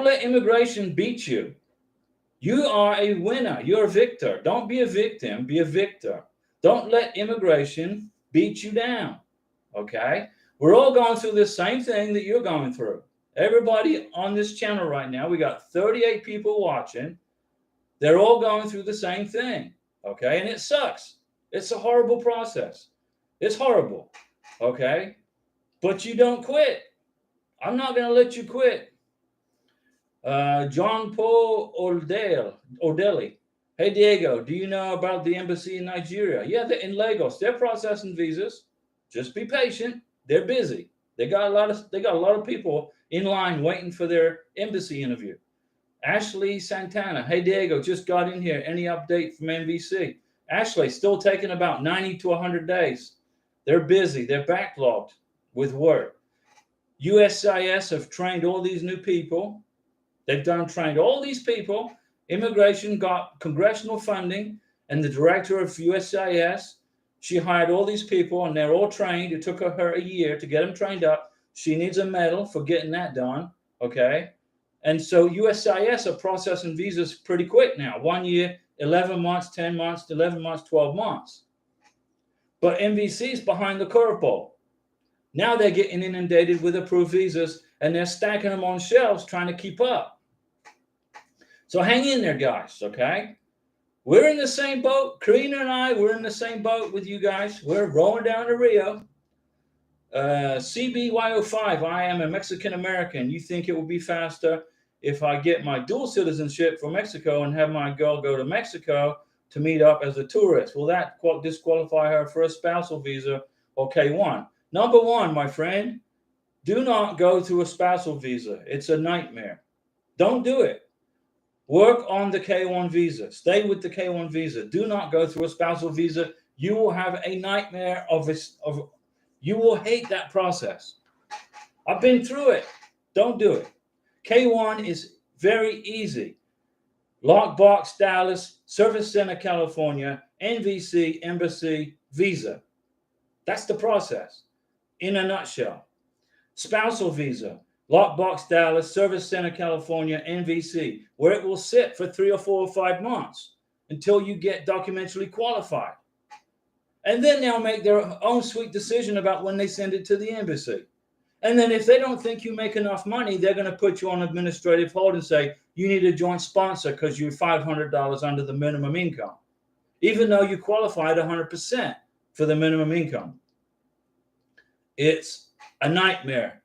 let immigration beat you. You are a winner. You're a victor. Don't be a victim. Be a victor. Don't let immigration beat you down. Okay? We're all going through the same thing that you're going through. Everybody on this channel right now, we got 38 people watching. They're all going through the same thing. Okay? And it sucks. It's a horrible process. It's horrible. Okay? But you don't quit. I'm not going to let you quit. John Paul Ordelli. Hey, Diego, do you know about the embassy in Nigeria? Yeah, they're in Lagos. They're processing visas. Just be patient. They're busy. They got a lot of people in line waiting for their embassy interview. Ashley Santana. Hey, Diego, just got in here. Any update from NBC? Ashley, still taking about 90 to 100 days. They're busy. They're backlogged with work. USCIS have trained all these new people. They've trained all these people. Immigration got congressional funding, and the director of USCIS, she hired all these people, and they're all trained. It took her a year to get them trained up. She needs a medal for getting that done, okay? And so USCIS are processing visas pretty quick now. 1 year, 11 months, 10 months, 11 months, 12 months. But NVC is behind the curveball. Now they're getting inundated with approved visas, and they're stacking them on shelves trying to keep up. So hang in there, guys, okay? We're in the same boat. Karina and I, we're in the same boat with you guys. We're rolling down to Rio. CBYO5, I am a Mexican-American. You think it will be faster if I get my dual citizenship for Mexico and have my girl go to Mexico to meet up as a tourist? Will that disqualify her for a spousal visa or K1? Number one, my friend, do not go to a spousal visa. It's a nightmare. Don't do it. Work on the K1 visa. Stay with the K1 visa. Do not go through a spousal visa. You will have a nightmare you will hate that process. I've been through it. Don't do it. K1 is very easy. Lockbox, Dallas, Service Center, California, NVC, Embassy, Visa. That's the process in a nutshell. Spousal visa, Lockbox, Dallas, Service Center, California, NVC, where it will sit for 3 or 4 or 5 months until you get documentally qualified. And then they'll make their own sweet decision about when they send it to the embassy. And then if they don't think you make enough money, they're going to put you on administrative hold and say, you need a joint sponsor because you're $500 under the minimum income, even though you qualified 100% for the minimum income. It's a nightmare.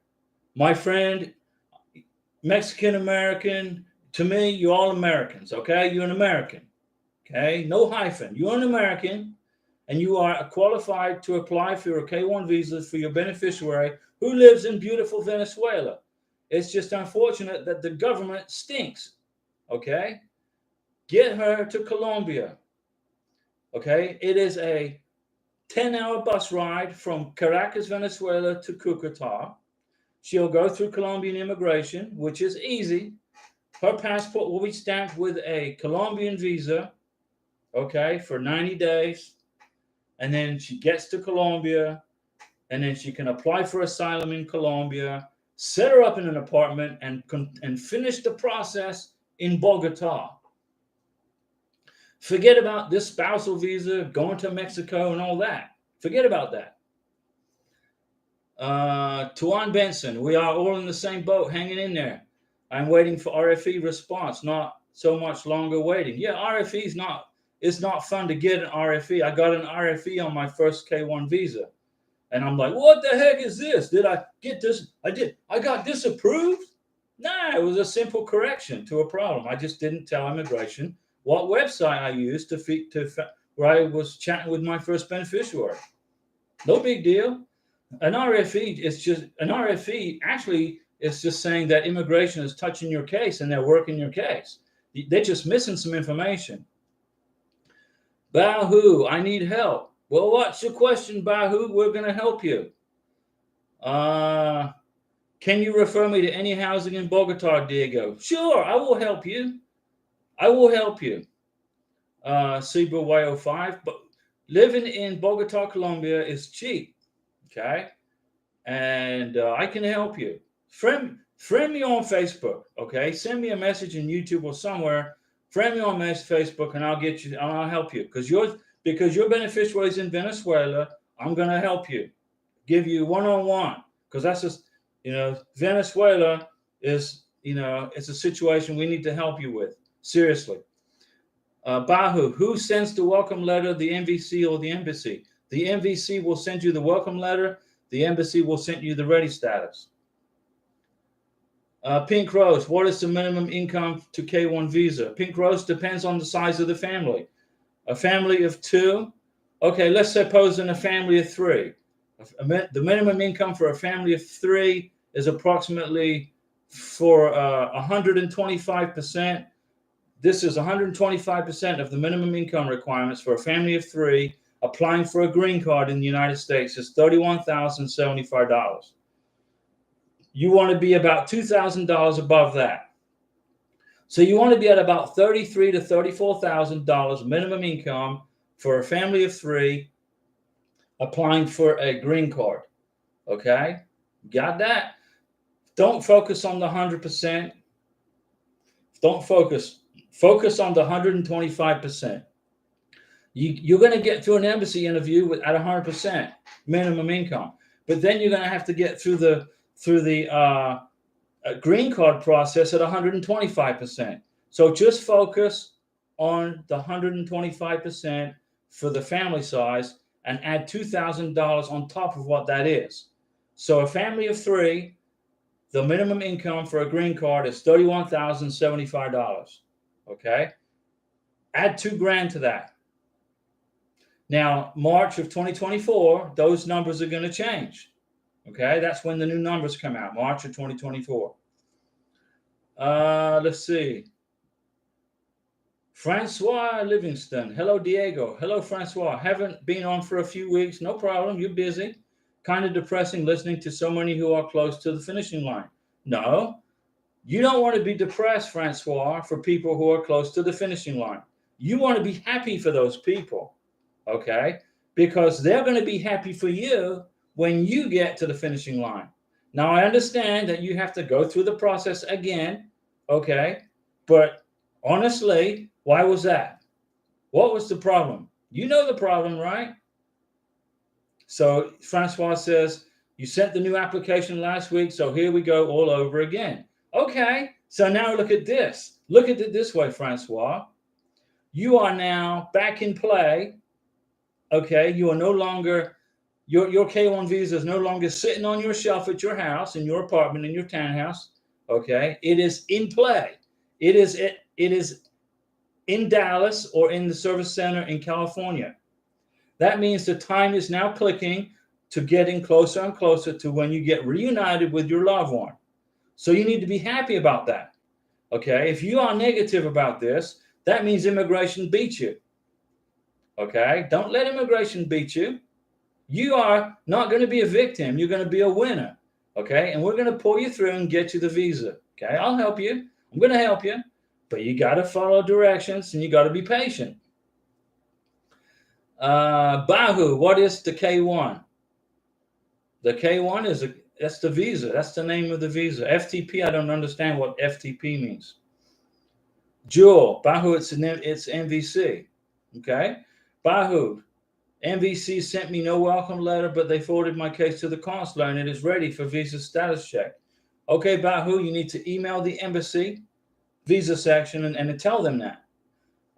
My friend, Mexican-American, to me, you're all Americans, okay? You're an American, okay? No hyphen. You're an American, and you are qualified to apply for a K1 visa for your beneficiary who lives in beautiful Venezuela. It's just unfortunate that the government stinks, okay? Get her to Colombia, okay? It is a 10-hour bus ride from Caracas, Venezuela to Cucuta. She'll go through Colombian immigration, which is easy. Her passport will be stamped with a Colombian visa, okay, for 90 days. And then she gets to Colombia, and then she can apply for asylum in Colombia, set her up in an apartment, and finish the process in Bogota. Forget about this spousal visa, going to Mexico, and all that. Forget about that. Tuan Benson, we are all in the same boat, hanging in there. I'm waiting for RFE response, not so much longer waiting. Yeah, RFE is not. It's not fun to get an RFE. I got an RFE on my first K1 visa. And I'm like, what the heck is this? Did I get this? I got disapproved? Nah, it was a simple correction to a problem. I just didn't tell immigration what website I used where I was chatting with my first beneficiary. No big deal. An RFE actually is just saying that immigration is touching your case and they're working your case. They're just missing some information. Bahu, I need help. Well, what's your question, Bahu? We're going to help you. Can you refer me to any housing in Bogota, Diego? Sure, I will help you. CBY05, but living in Bogota, Colombia is cheap, okay? And I can help you. Friend me on Facebook, okay? Send me a message in YouTube or somewhere. Friend me on Facebook, and I'll help you because your beneficiary is in Venezuela. I'm gonna help you, give you one-on-one because that's just Venezuela is it's a situation we need to help you with seriously. Bahu, who sends the welcome letter? The NVC or the embassy? The NVC will send you the welcome letter. The embassy will send you the ready status. Pink Rose, what is the minimum income to K1 visa? Pink Rose depends on the size of the family. A family of 2, okay, let's suppose in a family of 3. The minimum income for a family of 3 is approximately for 125%. This is 125% of the minimum income requirements for a family of 3 applying for a green card in the United States is $31,075. You want to be about $2,000 above that. So you want to be at about $33,000 to $34,000 minimum income for a family of 3 applying for a green card. Okay? Got that? Don't focus on the 100%. Don't focus. Focus on the 125%. You're going to get through an embassy interview at 100% minimum income, but then you're going to have to get through the green card process at 125%. So just focus on the 125% for the family size and add $2,000 on top of what that is. So a family of 3, the minimum income for a green card is $31,075. Okay, add $2,000 to that. Now, March of 2024, those numbers are going to change. Okay, that's when the new numbers come out, March of 2024. Let's see. Francois Livingston. Hello, Diego. Hello, Francois. Haven't been on for a few weeks. No problem. You're busy. Kind of depressing listening to so many who are close to the finishing line. No, you don't want to be depressed, Francois, for people who are close to the finishing line. You want to be happy for those people, okay? Because they're going to be happy for you when you get to the finishing line. Now, I understand that you have to go through the process again, okay? But honestly, why was that? What was the problem? You know the problem, right? So Francois says, you sent the new application last week, so here we go all over again. Okay, so now look at this. Look at it this way, Francois. You are now back in play. Okay, you are no longer, your K1 visa is no longer sitting on your shelf at your house, in your apartment, in your townhouse. Okay, it is in play. It is in Dallas or in the service center in California. That means the time is now clicking to getting closer and closer to when you get reunited with your loved one. So you need to be happy about that. Okay, if you are negative about this, that means immigration beat you. Okay, don't let immigration beat you. You are not going to be a victim. You're going to be a winner. Okay, and we're going to pull you through and get you the visa. Okay, I'll help you. I'm going to help you. But you got to follow directions and you got to be patient. Bahu, what is the K1? The K1 is that's the visa. That's the name of the visa. FTP, I don't understand what FTP means. Jewel, Bahu, it's MVC. Okay, Bahu, MVC sent me no welcome letter, but they forwarded my case to the consulate and it is ready for visa status check. Okay, Bahu, you need to email the embassy visa section and tell them that.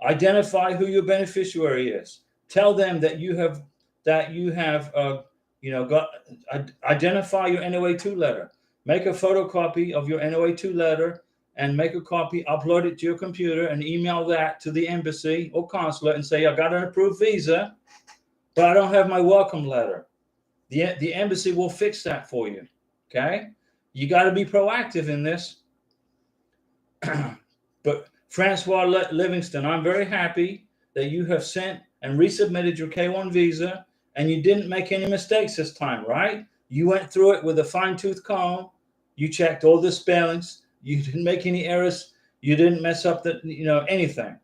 Identify who your beneficiary is. Tell them that you have identify your NOA2 letter. Make a photocopy of your NOA2 letter and make a copy, upload it to your computer and email that to the embassy or consulate and say, I got an approved visa, but I don't have my welcome letter. The embassy will fix that for you. Okay? You got to be proactive in this. But Francois Livingston, I'm very happy that you have sent and resubmitted your K1 visa and you didn't make any mistakes this time, right? You went through it with a fine-tooth comb. You checked all the spellings. You didn't make any errors. You didn't mess up anything.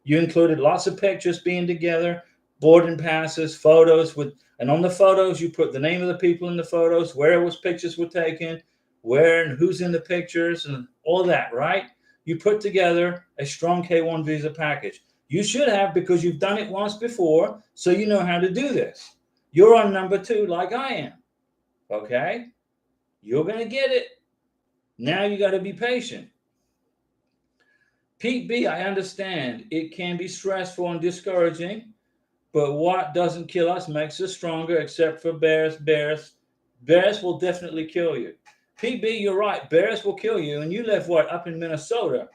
You included lots of pictures being together, boarding passes, photos and on the photos, you put the name of the people in the photos, where pictures were taken, where and who's in the pictures and all that, right? You put together a strong K1 visa package. You should have, because you've done it once before, so you know how to do this. You're on number 2 like I am. Okay? You're going to get it. Now you got to be patient. Pete B, I understand. It can be stressful and discouraging, but what doesn't kill us makes us stronger, except for bears. Bears will definitely kill you. PB, you're right. Bears will kill you. And you live, up in Minnesota.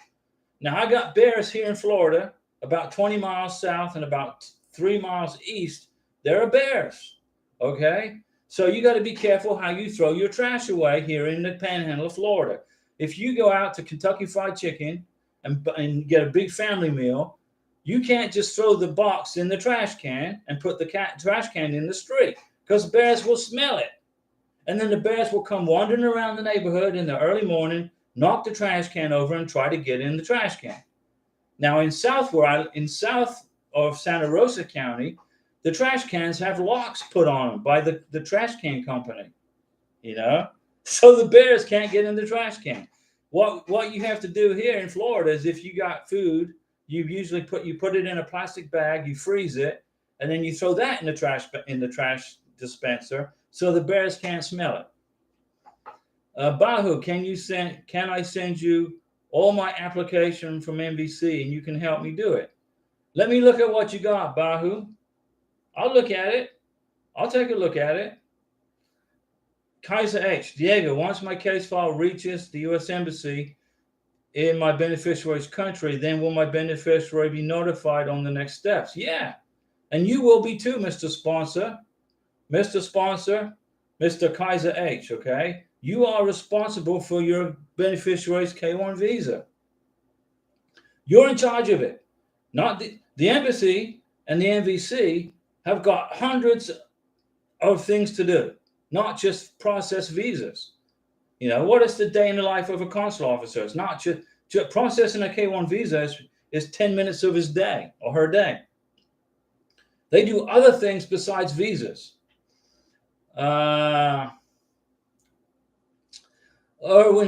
Now, I got bears here in Florida, about 20 miles south and about 3 miles east. There are bears, okay? So you got to be careful how you throw your trash away here in the panhandle of Florida. If you go out to Kentucky Fried Chicken and get a big family meal, you can't just throw the box in the trash can and put the trash can in the street, because bears will smell it. And then the bears will come wandering around the neighborhood in the early morning, knock the trash can over and try to get in the trash can. Now in south of Santa Rosa County, the trash cans have locks put on them by the trash can company, so the bears can't get in the trash can. What you have to do here in Florida is, if you got food, you usually put it in a plastic bag, you freeze it, and then you throw that in the trash dispenser, so the bears can't smell it. Bahu, can I send you all my application from MVC and you can help me do it? Let me look at what you got, Bahu. I'll look at it. I'll take a look at it. Kaiser H, Diego, once my case file reaches the U.S. Embassy in my beneficiary's country, then will my beneficiary be notified on the next steps? Yeah, and you will be too, Mr. Sponsor. Mr. Kaiser H, okay? You are responsible for your beneficiary's K1 visa. You're in charge of it. Not the embassy and the NVC have got hundreds of things to do, not just process visas. What is the day in the life of a consular officer? It's not just processing a K-1 visa is 10 minutes of his day or her day. They do other things besides visas. Erwin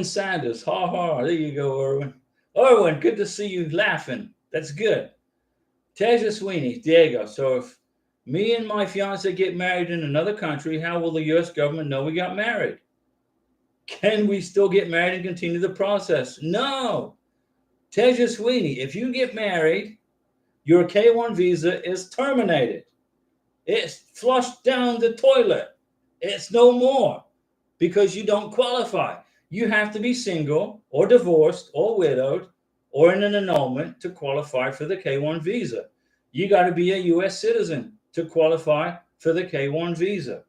Sanders. Ha ha. There you go, Erwin. Erwin, good to see you laughing. That's good. Teja Sweeney, Diego. So if me and my fiance get married in another country, how will the U.S. government know we got married? Can we still get married and continue the process? No. Teja Sweeney, if you get married, your K-1 visa is terminated. It's flushed down the toilet. It's no more because you don't qualify. You have to be single or divorced or widowed or in an annulment to qualify for the K-1 visa. You got to be a U.S. citizen to qualify for the K-1 visa.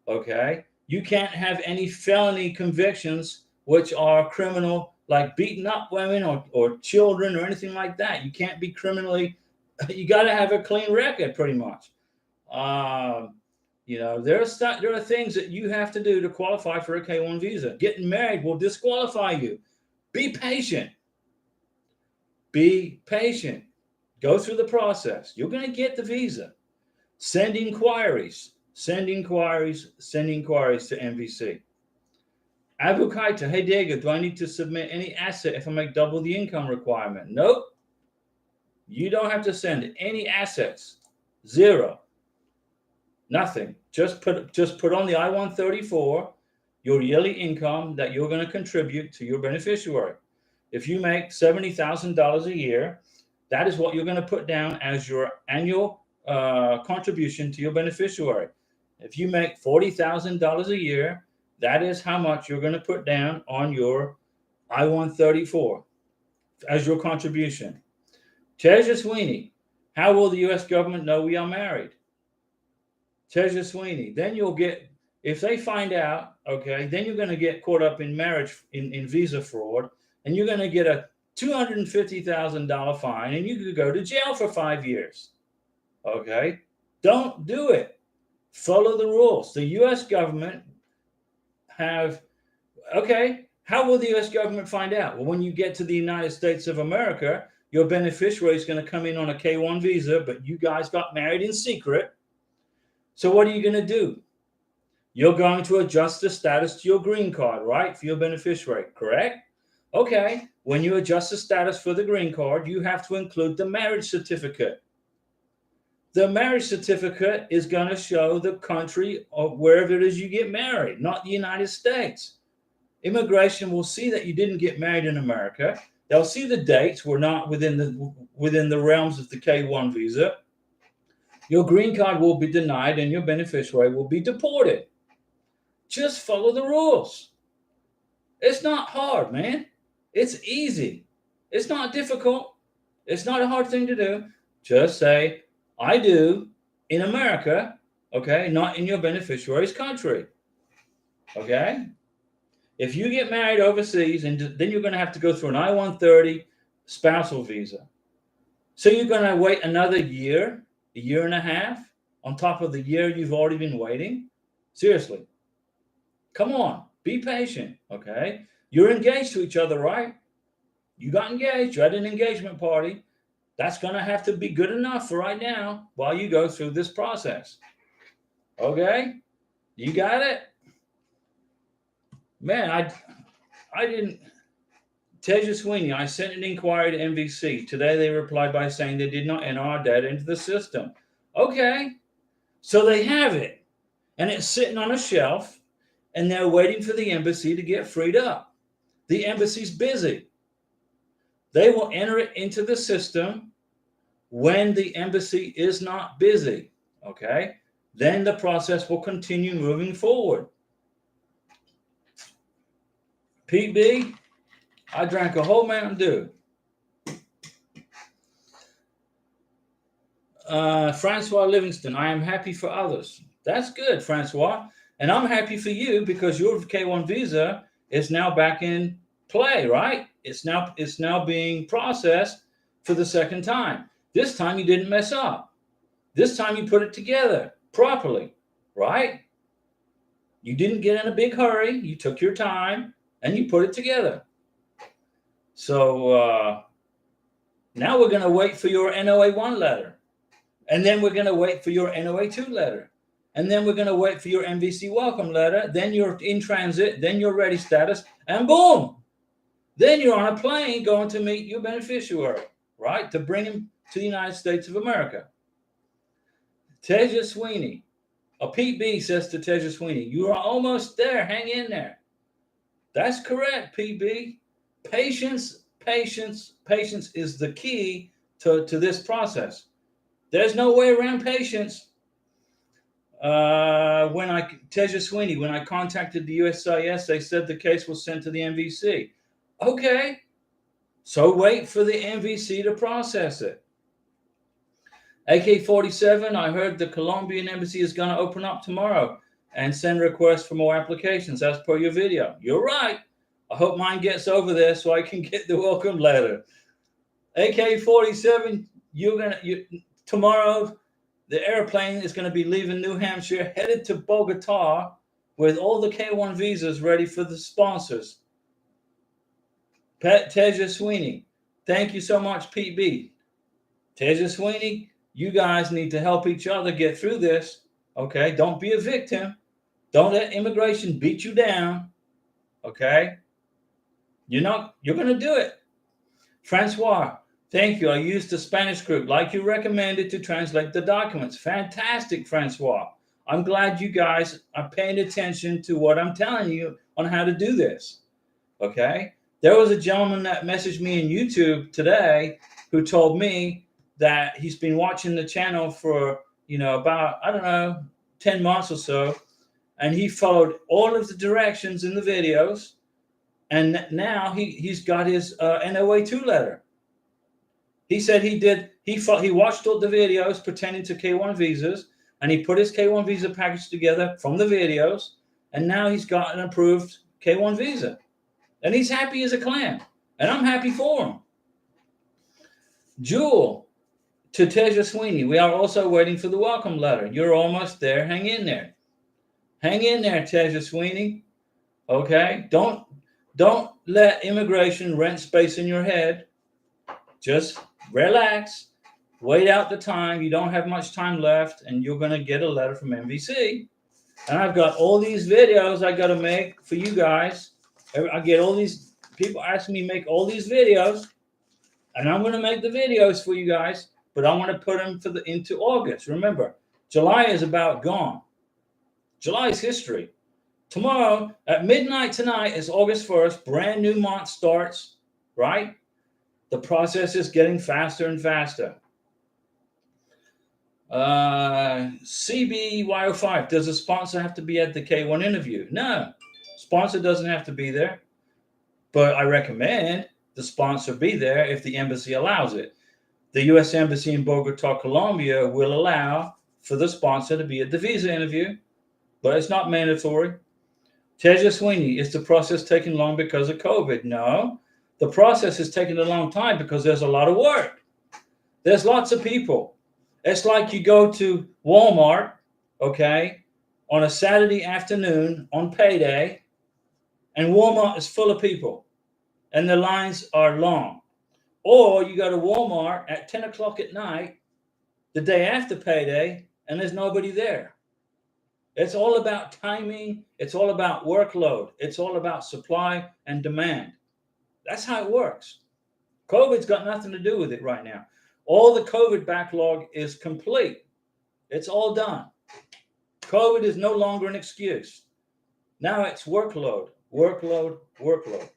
Okay? You can't have any felony convictions which are criminal, like beating up women or children or anything like that. You can't be criminally, you got to have a clean record pretty much. There are things that you have to do to qualify for a K-1 visa. Getting married will disqualify you. Be patient. Be patient. Go through the process. You're going to get the visa. Send inquiries. Send inquiries to MVC. Abu Kaita, hey Diego, do I need to submit any asset if I make double the income requirement? Nope. You don't have to send any assets. Zero. Nothing. Just put on the I-134 your yearly income that you're going to contribute to your beneficiary. If you make $70,000 a year, that is what you're going to put down as your annual contribution to your beneficiary. If you make $40,000 a year, that is how much you're going to put down on your I-134 as your contribution. Teja Sweeney, how will the U.S. government know we are married? Teja Sweeney, then you'll get, if they find out, okay, then you're going to get caught up in marriage, in visa fraud, and you're going to get a $250,000 fine, and you could go to jail for 5 years. Okay? Don't do it. Follow the rules. The U.S. government how will the U.S. government find out? Well, when you get to the United States of America, your beneficiary is going to come in on a K-1 visa, but you guys got married in secret. So what are you going to do? You're going to adjust the status to your green card, right? For your beneficiary, correct? Okay. When you adjust the status for the green card, you have to include the marriage certificate. The marriage certificate is going to show the country of wherever it is you get married, not the United States. Immigration will see that you didn't get married in America. They'll see the dates were not within the realms of the K-1 visa. Your green card will be denied and your beneficiary will be deported. Just follow the rules. It's not hard, man. It's easy. It's not difficult. It's not a hard thing to do. Just say, I do in America, okay, not in your beneficiary's country. Okay? If you get married overseas, and then you're going to have to go through an I-130 spousal visa. So you're going to wait another year, a year and a half, on top of the year you've already been waiting? Seriously. Come on. Be patient, okay? You're engaged to each other, right? You got engaged. You had an engagement party. That's going to have to be good enough for right now while you go through this process. Okay? You got it? Man, I didn't. Teja Sweeney, I sent an inquiry to MVC. Today they replied by saying they did not enter our data into the system. Okay. So they have it. And it's sitting on a shelf. And they're waiting for the embassy to get freed up. The embassy's busy. They will enter it into the system when the embassy is not busy. Okay? Then the process will continue moving forward. PB, I drank a whole Mountain Dew. Francois Livingston, I am happy for others. That's good, Francois. And I'm happy for you because your K-1 visa is now back in play, right? It's now being processed for the second time. This time you didn't mess up. This time you put it together properly, right? You didn't get in a big hurry. You took your time and you put it together. So now we're going to wait for your NOA1 letter. And then we're going to wait for your NOA2 letter. And then we're going to wait for your MVC welcome letter. Then you're in transit. Then you're ready status. And boom. Then you're on a plane going to meet your beneficiary, right? To bring him to the United States of America. Teja Sweeney. Pete B says to Teja Sweeney, you are almost there. Hang in there. That's correct, PB. Patience is the key to this process. There's no way around patience. Teja Sweeney, when I contacted the USCIS, they said the case was sent to the MVC. Okay, so wait for the MVC to process it. AK-47, I heard the Colombian embassy is going to open up tomorrow and send requests for more applications as per your video. You're right. I hope mine gets over there so I can get the welcome letter. AK-47, tomorrow the airplane is going to be leaving New Hampshire, headed to Bogota with all the K-1 visas ready for the sponsors. Teja Sweeney, thank you so much, Pete B. Teja Sweeney, you guys need to help each other get through this. Okay, don't be a victim. Don't let immigration beat you down. Okay, you're going to do it. Francois, thank you. I used the Spanish group like you recommended to translate the documents. Fantastic, Francois. I'm glad you guys are paying attention to what I'm telling you on how to do this. Okay. There was a gentleman that messaged me in YouTube today who told me that he's been watching the channel for, about, 10 months or so. And he followed all of the directions in the videos. And now he's got his NOA2 letter. He said he watched all the videos pertaining to K-1 visas, and he put his K-1 visa package together from the videos, and now he's got an approved K-1 visa. And he's happy as a clam, and I'm happy for him. Jewel, to Teja Sweeney, we are also waiting for the welcome letter. You're almost there. Hang in there. Hang in there, Teja Sweeney. Okay? Don't let immigration rent space in your head. Just relax. Wait out the time. You don't have much time left, and you're going to get a letter from MVC. And I've got all these videos I got to make for you guys. I get all these people asking me to make all these videos, and I'm going to make the videos for you guys, but I want to put them into August. Remember, July is about gone. July is history. Tomorrow at midnight tonight is August 1st. Brand new month starts, right? The process is getting faster and faster. CBY05, does a sponsor have to be at the K-1 interview? No, sponsor doesn't have to be there. But I recommend the sponsor be there if the embassy allows it. The U.S. Embassy in Bogota, Colombia will allow for the sponsor to be at the visa interview, but it's not mandatory. Teja Sweeney, is the process taking long because of COVID? No, the process is taking a long time because there's a lot of work. There's lots of people. It's like you go to Walmart, okay, on a Saturday afternoon on payday, and Walmart is full of people, and the lines are long. Or you go to Walmart at 10 o'clock at night, the day after payday, and there's nobody there. It's all about timing. It's all about workload. It's all about supply and demand. That's how it works. COVID's got nothing to do with it right now. All the COVID backlog is complete. It's all done. COVID is no longer an excuse. Now it's workload, workload, workload.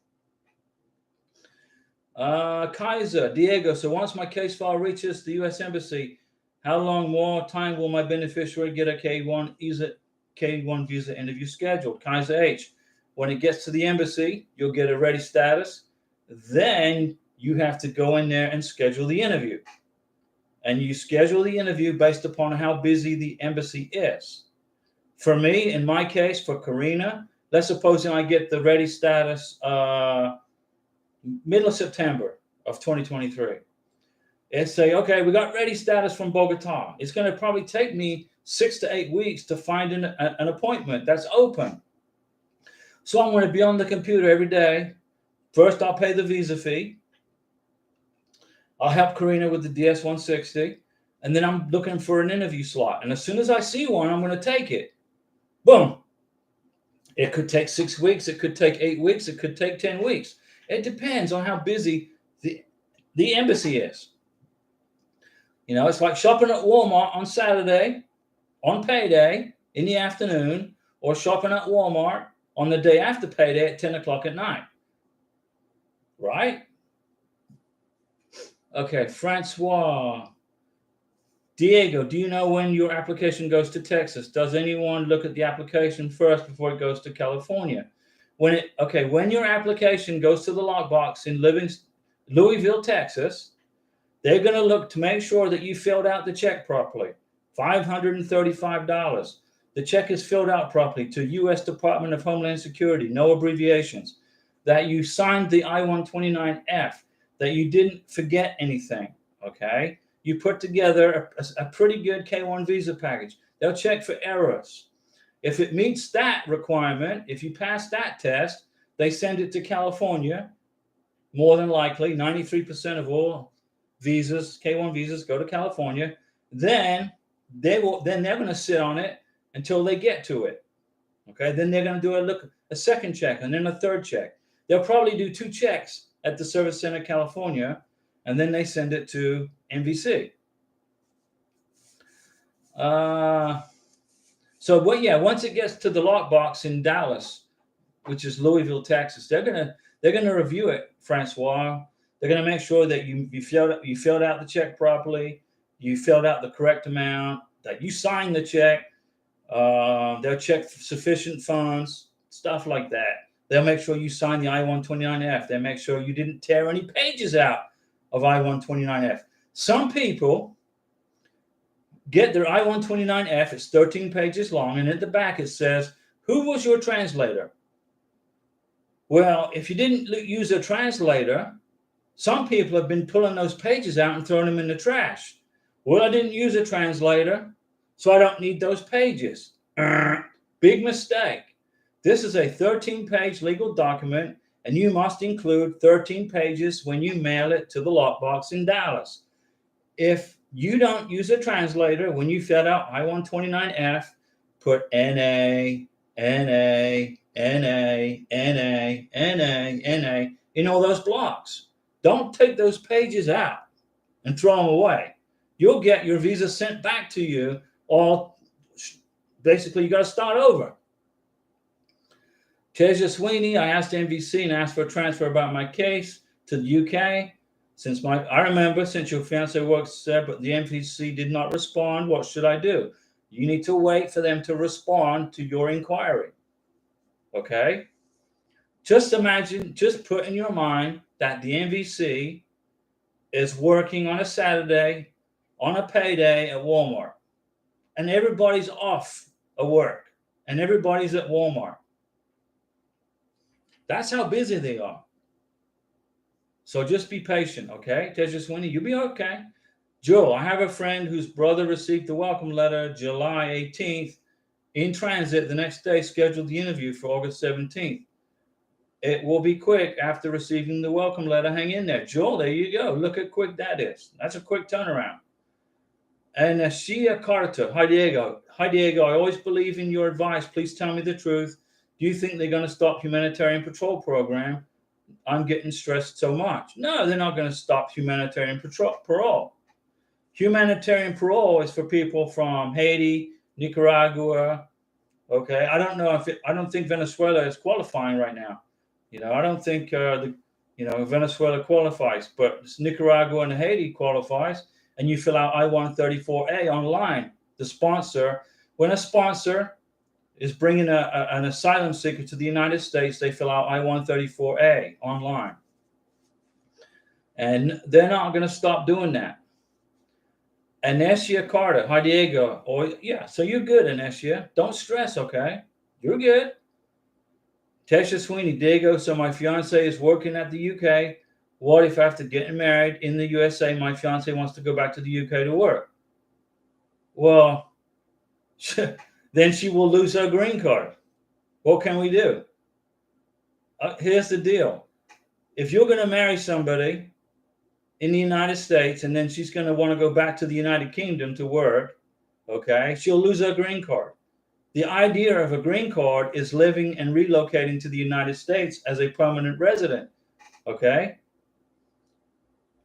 Kaiser, Diego, so once my case file reaches the U.S. Embassy, how long more time will my beneficiary get a K-1 visa interview scheduled? Kaiser H, when it gets to the embassy, you'll get a ready status. Then you have to go in there and schedule the interview. And you schedule the interview based upon how busy the embassy is. For me, in my case, for Karina, let's suppose I get the ready status middle of September of 2023. and say, okay, we got ready status from Bogota. It's going to probably take me 6 to 8 weeks to find an appointment that's open. So I'm going to be on the computer every day. First, I'll pay the visa fee. I'll help Karina with the DS-160. And then I'm looking for an interview slot. And as soon as I see one, I'm going to take it. Boom. It could take 6 weeks. It could take 8 weeks. It could take 10 weeks. It depends on how busy the embassy is. You know, it's like shopping at Walmart on Saturday, on payday, in the afternoon, or shopping at Walmart on the day after payday at 10 o'clock at night. Right? Okay, Francois. Diego, do you know when your application goes to Texas? Does anyone look at the application first before it goes to California? When your application goes to the lockbox in Louisville, Texas, they're going to look to make sure that you filled out the check properly. $535. The check is filled out properly to U.S. Department of Homeland Security, no abbreviations. That you signed the I-129F, that you didn't forget anything, okay? You put together a pretty good K-1 visa package. They'll check for errors. If it meets that requirement, if you pass that test, they send it to California. More than likely, 93% of all visas, K-1 visas, go to California. Then they're going to sit on it until they get to it. Okay, then they're going to do a second check and then a third check. They'll probably do 2 checks at the Service Center, California, and then they send it to MVC. Once it gets to the lockbox in Dallas, which is Louisville, Texas, they're gonna review it, Francois. They're gonna make sure that you filled out the check properly, you filled out the correct amount, that you signed the check. They'll check for sufficient funds, stuff like that. They'll make sure you sign the I-129F. They'll make sure you didn't tear any pages out of I-129F. Some people get their I-129F. It's 13 pages long, and at the back it says, who was your translator? Well, if you didn't use a translator, some people have been pulling those pages out and throwing them in the trash. Well, I didn't use a translator, so I don't need those pages. Big mistake. This is a 13-page legal document, and you must include 13 pages when you mail it to the lockbox in Dallas. If you don't use a translator, when you fill out I-129F, put NA, NA, NA, NA, NA, NA in all those blocks. Don't take those pages out and throw them away. You'll get your visa sent back to you, or basically you got to start over. Teja Sweeney, I asked MVC and asked for a transfer about my case to the UK. Since your fiance works there, but the MVC did not respond. What should I do? You need to wait for them to respond to your inquiry. Okay? Just put in your mind that the MVC is working on a Saturday, on a payday at Walmart. And everybody's off of work. And everybody's at Walmart. That's how busy they are. So just be patient, okay? Teja Sweeney, you'll be okay. Joe, I have a friend whose brother received the welcome letter July 18th in transit. The next day, scheduled the interview for August 17th. It will be quick after receiving the welcome letter. Hang in there. Joel, there you go. Look how quick that is. That's a quick turnaround. And Shia Carter. Hi, Diego. Hi, Diego. I always believe in your advice. Please tell me the truth. Do you think they're going to stop humanitarian patrol program? I'm getting stressed so much. No, they're not going to stop humanitarian parole. Humanitarian parole is for people from Haiti, Nicaragua. Okay, I don't think Venezuela is qualifying right now. I don't think Venezuela qualifies, but Nicaragua and Haiti qualifies, and you fill out I-134A online. The sponsor, when a sponsor is bringing an asylum seeker to the United States, they fill out I-134A online. And they're not going to stop doing that. Anesia Carter. Hi, Diego. So you're good, Anesia. Don't stress, okay? You're good. Tesha Sweeney. Diego, so my fiance is working at the UK. What if after getting married in the USA, my fiance wants to go back to the UK to work? Well, then she will lose her green card. What can we do? Here's the deal. If you're going to marry somebody in the United States and then she's going to want to go back to the United Kingdom to work, okay, she'll lose her green card. The idea of a green card is living and relocating to the United States as a permanent resident, okay?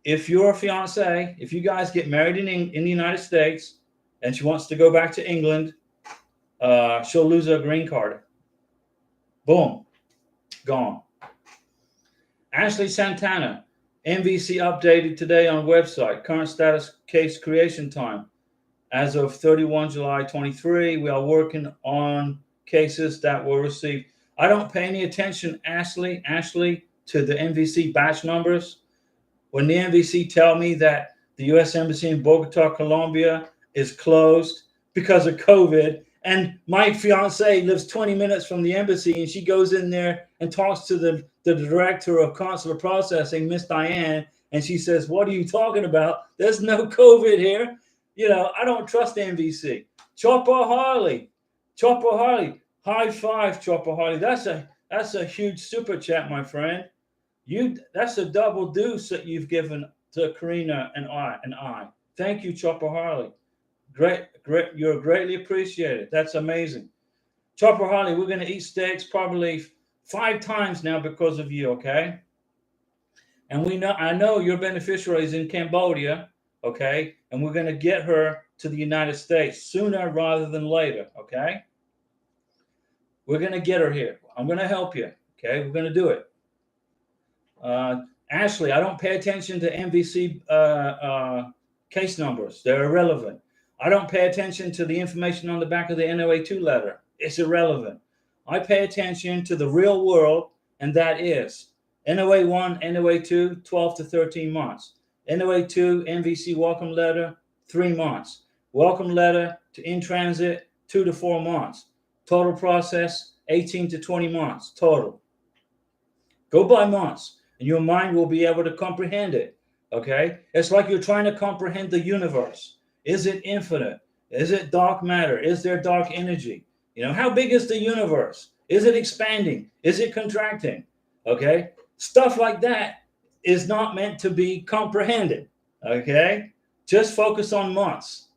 If your fiance, if you guys get married in the United States and she wants to go back to England, she'll lose her green card. Boom, gone. Ashley Santana, MVC updated today on website. Current status case creation time. As of 31 July 23, we are working on cases that were received. I don't pay any attention, Ashley, to the MVC batch numbers. When the MVC tell me that the U.S. Embassy in Bogota, Colombia is closed because of COVID, and my fiance lives 20 minutes from the embassy, and she goes in there and talks to the director of consular processing, Miss Diane, and she says, "What are you talking about? There's no COVID here." You know, I don't trust MVC. Chopper Harley, high five, Chopper Harley. That's a huge super chat, my friend. That's a double deuce that you've given to Karina and I. Thank you, Chopper Harley. Great. You're greatly appreciated. That's amazing. Chopper Harley, we're going to eat steaks probably 5 times now because of you, okay? And I know your beneficiary is in Cambodia, okay? And we're going to get her to the United States sooner rather than later, okay? We're going to get her here. I'm going to help you, okay? We're going to do it. Ashley, I don't pay attention to MVC case numbers. They're irrelevant. I don't pay attention to the information on the back of the NOA2 letter. It's irrelevant. I pay attention to the real world, and that is NOA1, NOA2, 12 to 13 months. NOA2, MVC welcome letter, 3 months. Welcome letter to in transit, 2 to 4 months. Total process, 18 to 20 months total. Go by months, and your mind will be able to comprehend it, okay? It's like you're trying to comprehend the universe. Is it infinite? Is it dark matter? Is there dark energy? You know, how big is the universe? Is it expanding? Is it contracting? Okay? Stuff like that is not meant to be comprehended, okay? Just focus on months.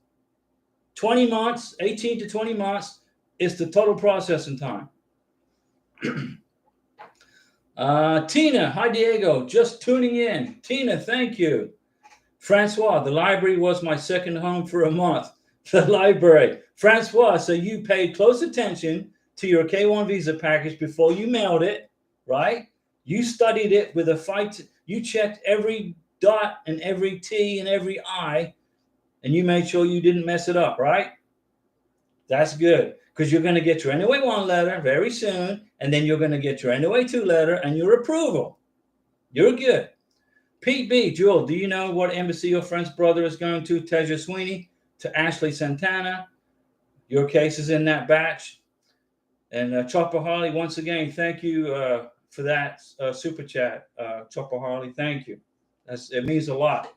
20 months, 18 to 20 months is the total processing time. Tina, hi Diego, just tuning in. Tina, thank you. Francois, the library was my second home for a month. The library. Francois, so you paid close attention to your K1 visa package before you mailed it, right? You studied it with a fight. You checked every dot and every T and every I, and you made sure you didn't mess it up, right? That's good, because you're going to get your NOA1 letter very soon, and then you're going to get your NOA2 letter and your approval. You're good. Pete B, Jewel, do you know what embassy your friend's brother is going to? Teja Sweeney, to Ashley Santana. Your case is in that batch. And Chopper Harley, once again, thank you for that super chat. Chopper Harley, thank you. It means a lot.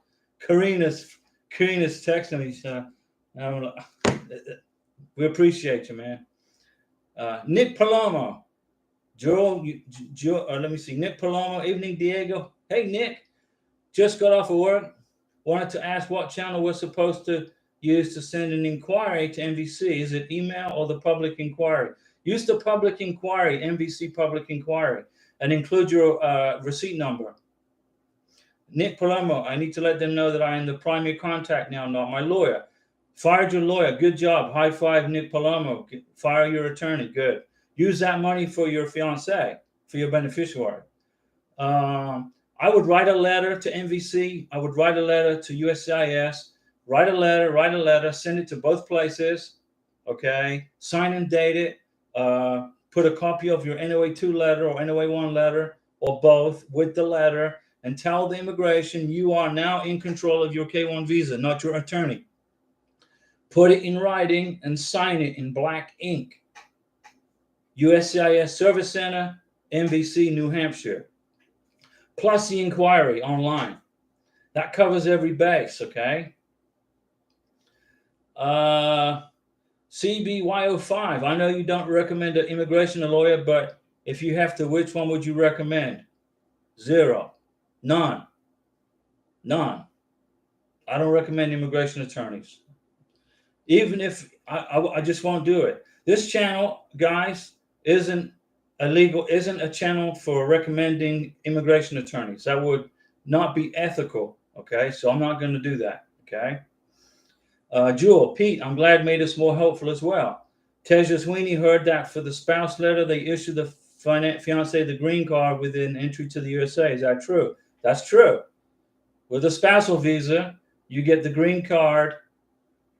Karina's texting me. We appreciate you, man. Nick Palomo. Let me see. Nick Palomo, evening, Diego. Hey, Nick. Just got off of work. Wanted to ask what channel we're supposed to use to send an inquiry to MVC. Is it email or the public inquiry? Use the public inquiry, MVC public inquiry, and include your receipt number. Nick Palermo, I need to let them know that I am the primary contact now, not my lawyer. Fired your lawyer. Good job. High five, Nick Palermo. Fire your attorney. Good. Use that money for your fiance, for your beneficiary. I would write a letter to MVC. I would write a letter to USCIS. Write a letter, send it to both places. Okay. Sign and date it. Put a copy of your NOA2 letter or NOA1 letter or both with the letter, and tell the immigration you are now in control of your K1 visa, not your attorney. Put it in writing and sign it in black ink. USCIS Service Center, MVC, New Hampshire. plus the inquiry online. That covers every base, okay? CBY05. I know you don't recommend an immigration lawyer, but if you have to, which one would you recommend? 0. None. None. I don't recommend immigration attorneys. Even if I just won't do it. This channel, guys, isn't a channel for recommending immigration attorneys. That would not be ethical. Okay, so I'm not going to do that. Okay. Jewel, Pete, I'm glad made us more helpful as well. Teja Sweeney heard that for the spouse letter, they issued the fiance the green card within entry to the USA. Is that true? That's true. With a spousal visa, you get the green card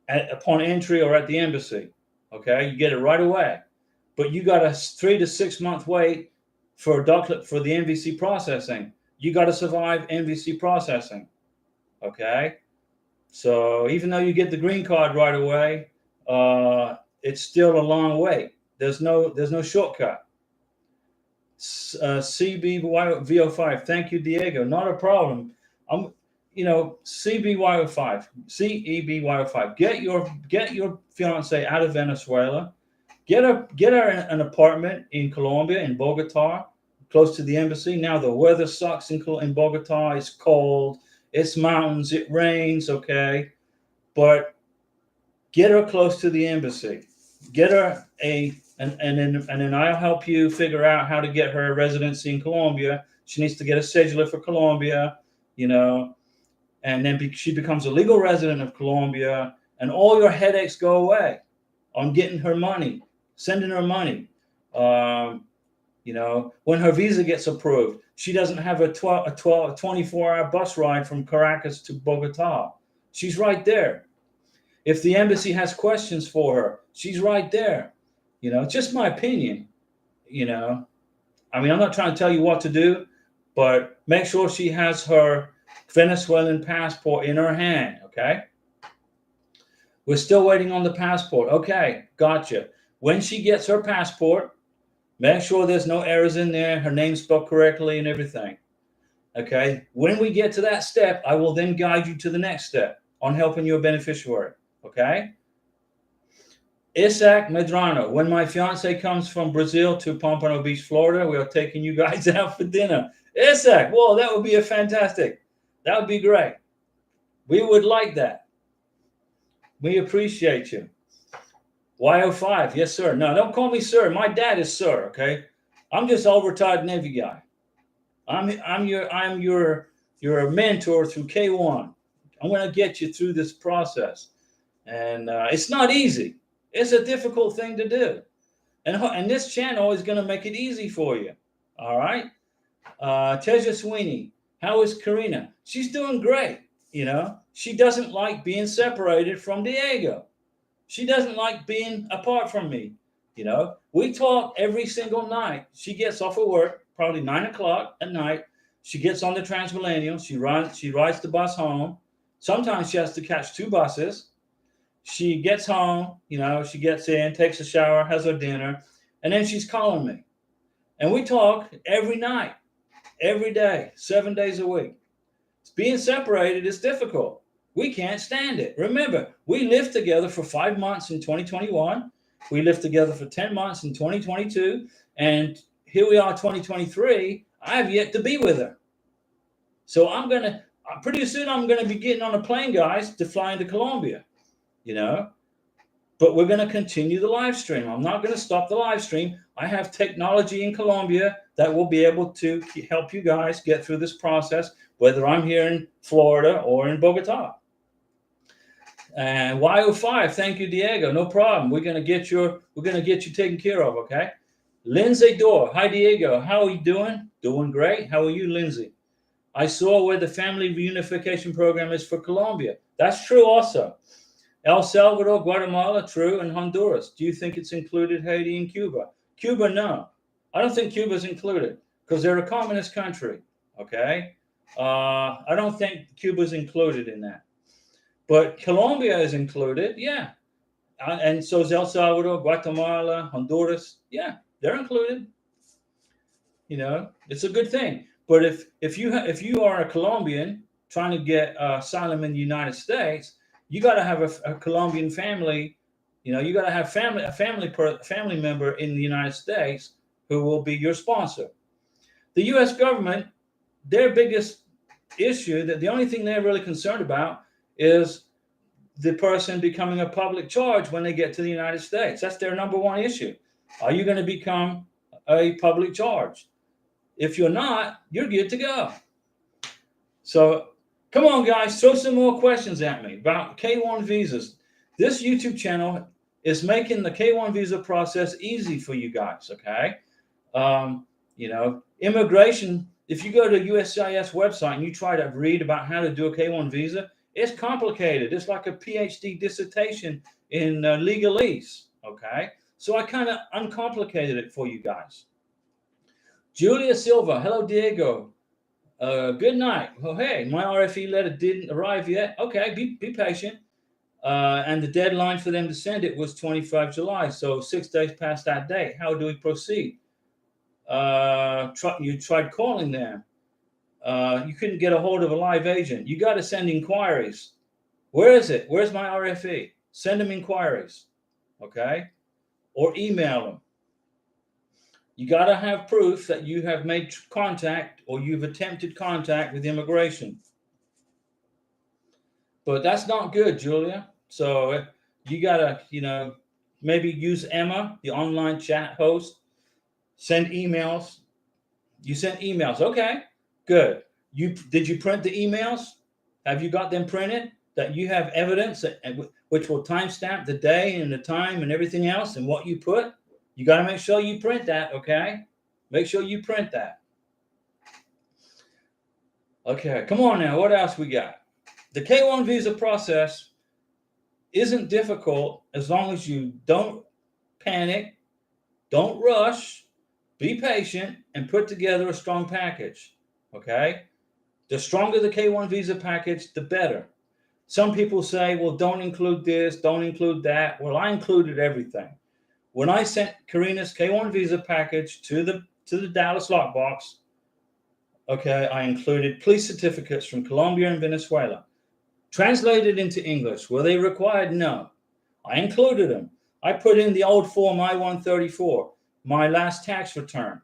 upon entry or at the embassy. Okay, you get it right away. But you got a 3 to 6 month wait for the MVC processing. You got to survive MVC processing. Okay. So even though you get the green card right away, it's still a long wait. There's no shortcut. CBY05. Thank you, Diego. Not a problem. CBY05, CEBY05. Get your fiance out of Venezuela. Get her an apartment in Colombia, in Bogota, close to the embassy. Now the weather sucks in Bogota. It's cold. It's mountains. It rains. Okay, but get her close to the embassy. Get her and then I'll help you figure out how to get her a residency in Colombia. She needs to get a cedula for Colombia, and then she becomes a legal resident of Colombia, and all your headaches go away on getting her money, sending her money. When her visa gets approved, she doesn't have a 24-hour bus ride from Caracas to Bogota. She's right there. If the embassy has questions for her, she's right there. Just my opinion. I'm not trying to tell you what to do, but make sure she has her Venezuelan passport in her hand. Okay. We're still waiting on the passport. Okay, gotcha. When she gets her passport, make sure there's no errors in there, her name's spelled correctly and everything. Okay. When we get to that step, I will then guide you to the next step on helping your beneficiary. Okay. Isaac Medrano, when my fiance comes from Brazil to Pompano Beach, Florida, we are taking you guys out for dinner. Isaac, whoa, that would be fantastic. That would be great. We would like that. We appreciate you. Y05, yes, sir. No, don't call me sir. My dad is sir, okay? I'm just all retired Navy guy. I'm your mentor through K1. I'm going to get you through this process. And it's not easy. It's a difficult thing to do. And this channel is going to make it easy for you. All right? Teja Sweeney, how is Karina? She's doing great. She doesn't like being separated from Diego. She doesn't like being apart from me. We talk every single night. She gets off of work, probably 9 o'clock at night. She gets on the Transmillennial. She rides the bus home. Sometimes she has to catch 2 buses. She gets home, she gets in, takes a shower, has her dinner, and then she's calling me. And we talk every night, every day, 7 days a week. Being separated is difficult. We can't stand it. Remember, we lived together for 5 months in 2021. We lived together for 10 months in 2022. And here we are, 2023. I have yet to be with her. So pretty soon I'm going to be getting on a plane, guys, to fly into Colombia. But we're going to continue the live stream. I'm not going to stop the live stream. I have technology in Colombia that will be able to help you guys get through this process, whether I'm here in Florida or in Bogota. And Y05, thank you, Diego. No problem. We're going to get you taken care of. Okay. Lindsay Dorr, hi Diego. How are you doing? Doing great. How are you, Lindsay? I saw where the family reunification program is for Colombia. That's true also. El Salvador, Guatemala, true, and Honduras. Do you think it's included Haiti and Cuba? Cuba, no. I don't think Cuba's included because they're a communist country, okay? I don't think Cuba's included in that. But Colombia is included, yeah. And so is El Salvador, Guatemala, Honduras. Yeah, they're included. It's a good thing. But if you are a Colombian trying to get asylum in the United States, you got to have a Colombian family. You got to have family member in the United States who will be your sponsor. The U.S. government, their biggest issue, that the only thing they're really concerned about is the person becoming a public charge when they get to the United States. That's their number one issue. Are you going to become a public charge? If you're not, you're good to go. So come on, guys, throw some more questions at me about K1 visas. This YouTube channel is making the K1 visa process easy for you guys, okay? Immigration, if you go to USCIS website and you try to read about how to do a K1 visa, it's complicated. It's like a PhD dissertation in legalese, okay? So I kind of uncomplicated it for you guys. Julia Silva, hello, Diego. Good night. Oh, hey, my RFE letter didn't arrive yet. Okay, be patient. And the deadline for them to send it was 25 July, so 6 days past that date. How do we proceed? You tried calling them. You couldn't get a hold of a live agent. You got to send inquiries. Where is it? Where's my RFE? Send them inquiries, okay? Or email them. You got to have proof that you have made contact or you've attempted contact with immigration. But that's not good, Julia. So you got to, maybe use Emma, the online chat host. Send emails. You sent emails. Okay, good. Did you print the emails? Have you got them printed? That you have evidence which will timestamp the day and the time and everything else and what you put? You got to make sure you print that, okay? Make sure you print that. Okay, come on now. What else we got? The K1 visa process isn't difficult as long as you don't panic, don't rush, be patient, and put together a strong package, okay? The stronger the K1 visa package, the better. Some people say, well, don't include this, don't include that. Well, I included everything. When I sent Karina's K1 visa package to the Dallas lockbox, okay, I included police certificates from Colombia and Venezuela. Translated into English. Were they required? No. I included them. I put in the old form I-134, my last tax return.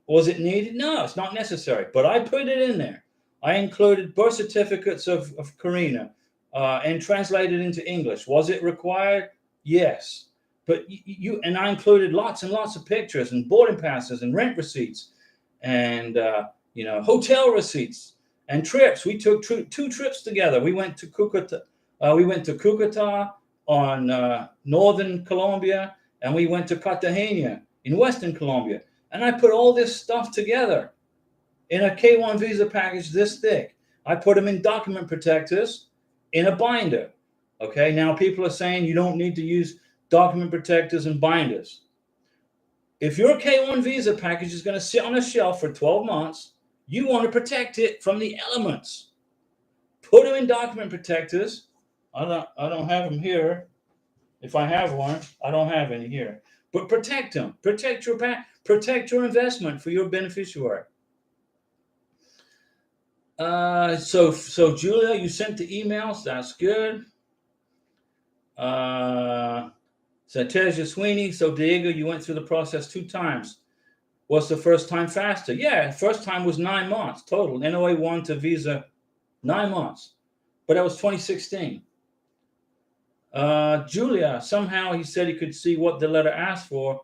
Was it needed? No, it's not necessary, but I put it in there. I included birth certificates of Karina and translated into English. Was it required? Yes. But and I included lots and lots of pictures and boarding passes and rent receipts and hotel receipts and trips. We took two trips together. We went to Cucuta. On northern Colombia, and we went to Cartagena in western Colombia. And I put all this stuff together in a K1 visa package this thick. I put them in document protectors in a binder. Okay, now people are saying you don't need to use document protectors and binders. If your K1 visa package is going to sit on a shelf for 12 months, you want to protect it from the elements. Put them in document protectors. I don't have them here. If I have one, I don't have any here. But protect them. Protect your investment for your beneficiary. So Julia, you sent the emails. That's good. So Teja Sweeney. So Diego, you went through the process 2 times. Was the first time faster? Yeah, first time was 9 months total. NOA 1 to visa, 9 months. But that was 2016. Julia, somehow he said he could see what the letter asked for.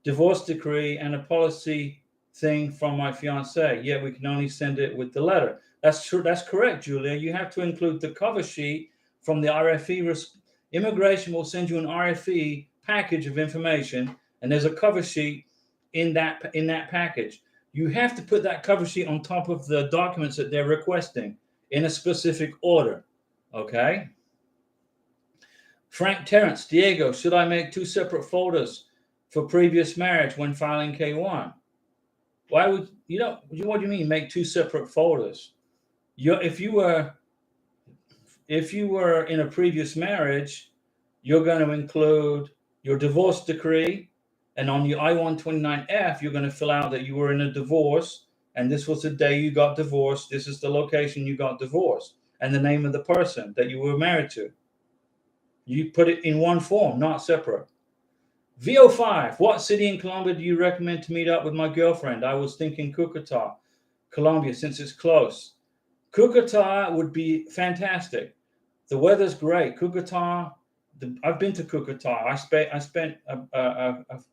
Divorce decree and a policy thing from my fiance. Yeah, we can only send it with the letter. That's true. That's correct, Julia. You have to include the cover sheet from the RFE. Immigration will send you an RFE package of information, and there's a cover sheet in that package. You have to put that cover sheet on top of the documents that they're requesting in a specific order. Okay. Frank Terrence, Diego, should I make 2 separate folders for previous marriage when filing K1? Why would what do you mean make 2 separate folders? If you were in a previous marriage, you're going to include your divorce decree, and on your I-129F, you're going to fill out that you were in a divorce and this was the day you got divorced. This is the location you got divorced, and the name of the person that you were married to. You put it in one form, not separate. VO5, what city in Colombia do you recommend to meet up with my girlfriend? I was thinking Cucuta, Colombia, since it's close. Cucuta would be fantastic. The weather's great. Cucuta, I've been to Cucuta. I spent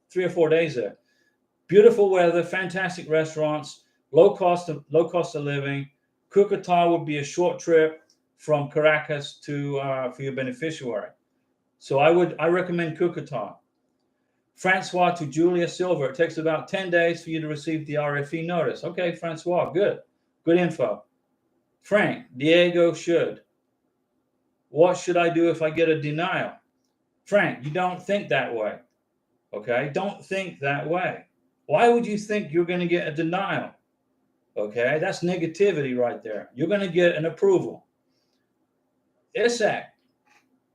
3 or 4 days there. Beautiful weather, fantastic restaurants, low cost of living. Cucuta would be a short trip from Caracas to for your beneficiary. So I recommend Cucuta. Francois to Julia Silver. It takes about 10 days for you to receive the RFE notice. Okay, Francois, good info. Frank, Diego should. What should I do if I get a denial? Frank, you don't think that way. Okay, don't think that way. Why would you think you're going to get a denial? Okay, that's negativity right there. You're going to get an approval. ISAC,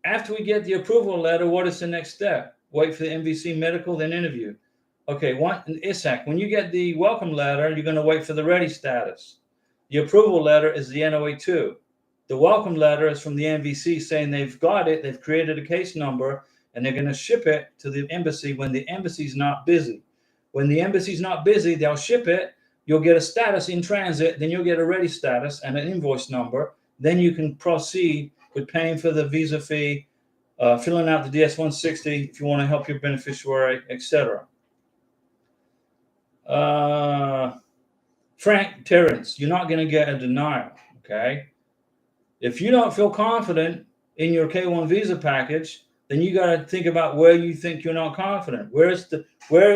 after we get the approval letter, what is the next step? Wait for the MVC medical, then interview. Okay, ISAC, when you get the welcome letter, you're going to wait for the ready status. The approval letter is the NOA2. The welcome letter is from the MVC saying they've got it, they've created a case number, and they're going to ship it to the embassy when the embassy's not busy. When the embassy's not busy, they'll ship it. You'll get a status in transit, then you'll get a ready status and an invoice number. Then you can proceed with paying for the visa fee, filling out the DS-160 if you want to help your beneficiary, etc. Frank Terrence, you're not going to get a denial, okay? If you don't feel confident in your K-1 visa package, then you got to think about where you think you're not confident. Where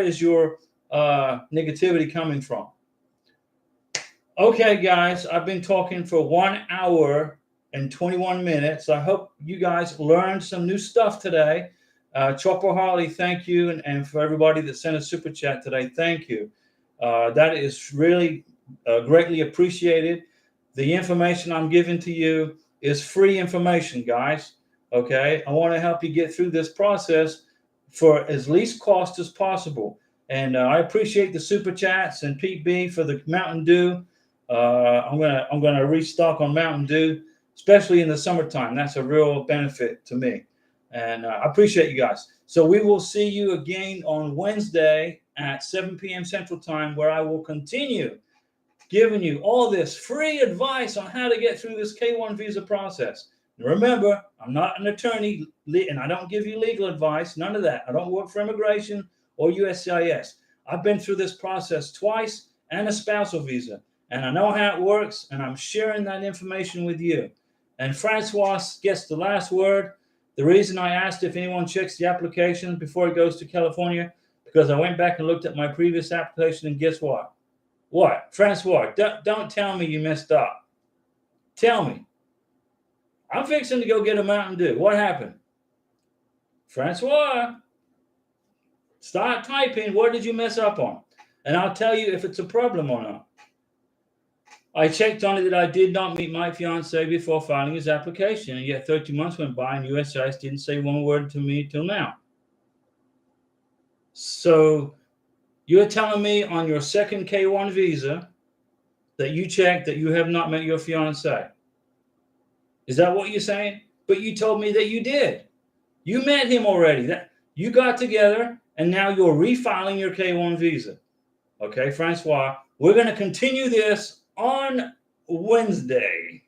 is your negativity coming from? Okay, guys, I've been talking for 1 hour and 21 minutes. I hope you guys learned some new stuff today. Chopper Harley, thank you. And for everybody that sent a super chat today, thank you. That is really greatly appreciated. The information I'm giving to you is free information, guys. Okay, I want to help you get through this process for as least cost as possible. And I appreciate the super chats and Pete B for the Mountain Dew. I'm gonna restock on Mountain Dew, especially in the summertime. That's a real benefit to me, and I appreciate you guys. So we will see you again on Wednesday at 7 p.m. Central Time, where I will continue giving you all this free advice on how to get through this K-1 visa process. And remember, I'm not an attorney, and I don't give you legal advice, none of that. I don't work for immigration or USCIS. I've been through this process twice and a spousal visa, and I know how it works, and I'm sharing that information with you. And Francois gets the last word. The reason I asked if anyone checks the application before it goes to California, because I went back and looked at my previous application, and guess what? What? Francois, don't tell me you messed up. Tell me. I'm fixing to go get a Mountain Dew. What happened? Francois, start typing. What did you mess up on? And I'll tell you if it's a problem or not. I checked on it that I did not meet my fiance before filing his application, and yet 30 months went by and USCIS didn't say one word to me till now. So you're telling me on your second K-1 visa that you checked that you have not met your fiance. Is that what you're saying? But you told me that you did. You met him already. That you got together, and now you're refiling your K-1 visa. Okay, Francois, we're going to continue this on Wednesday.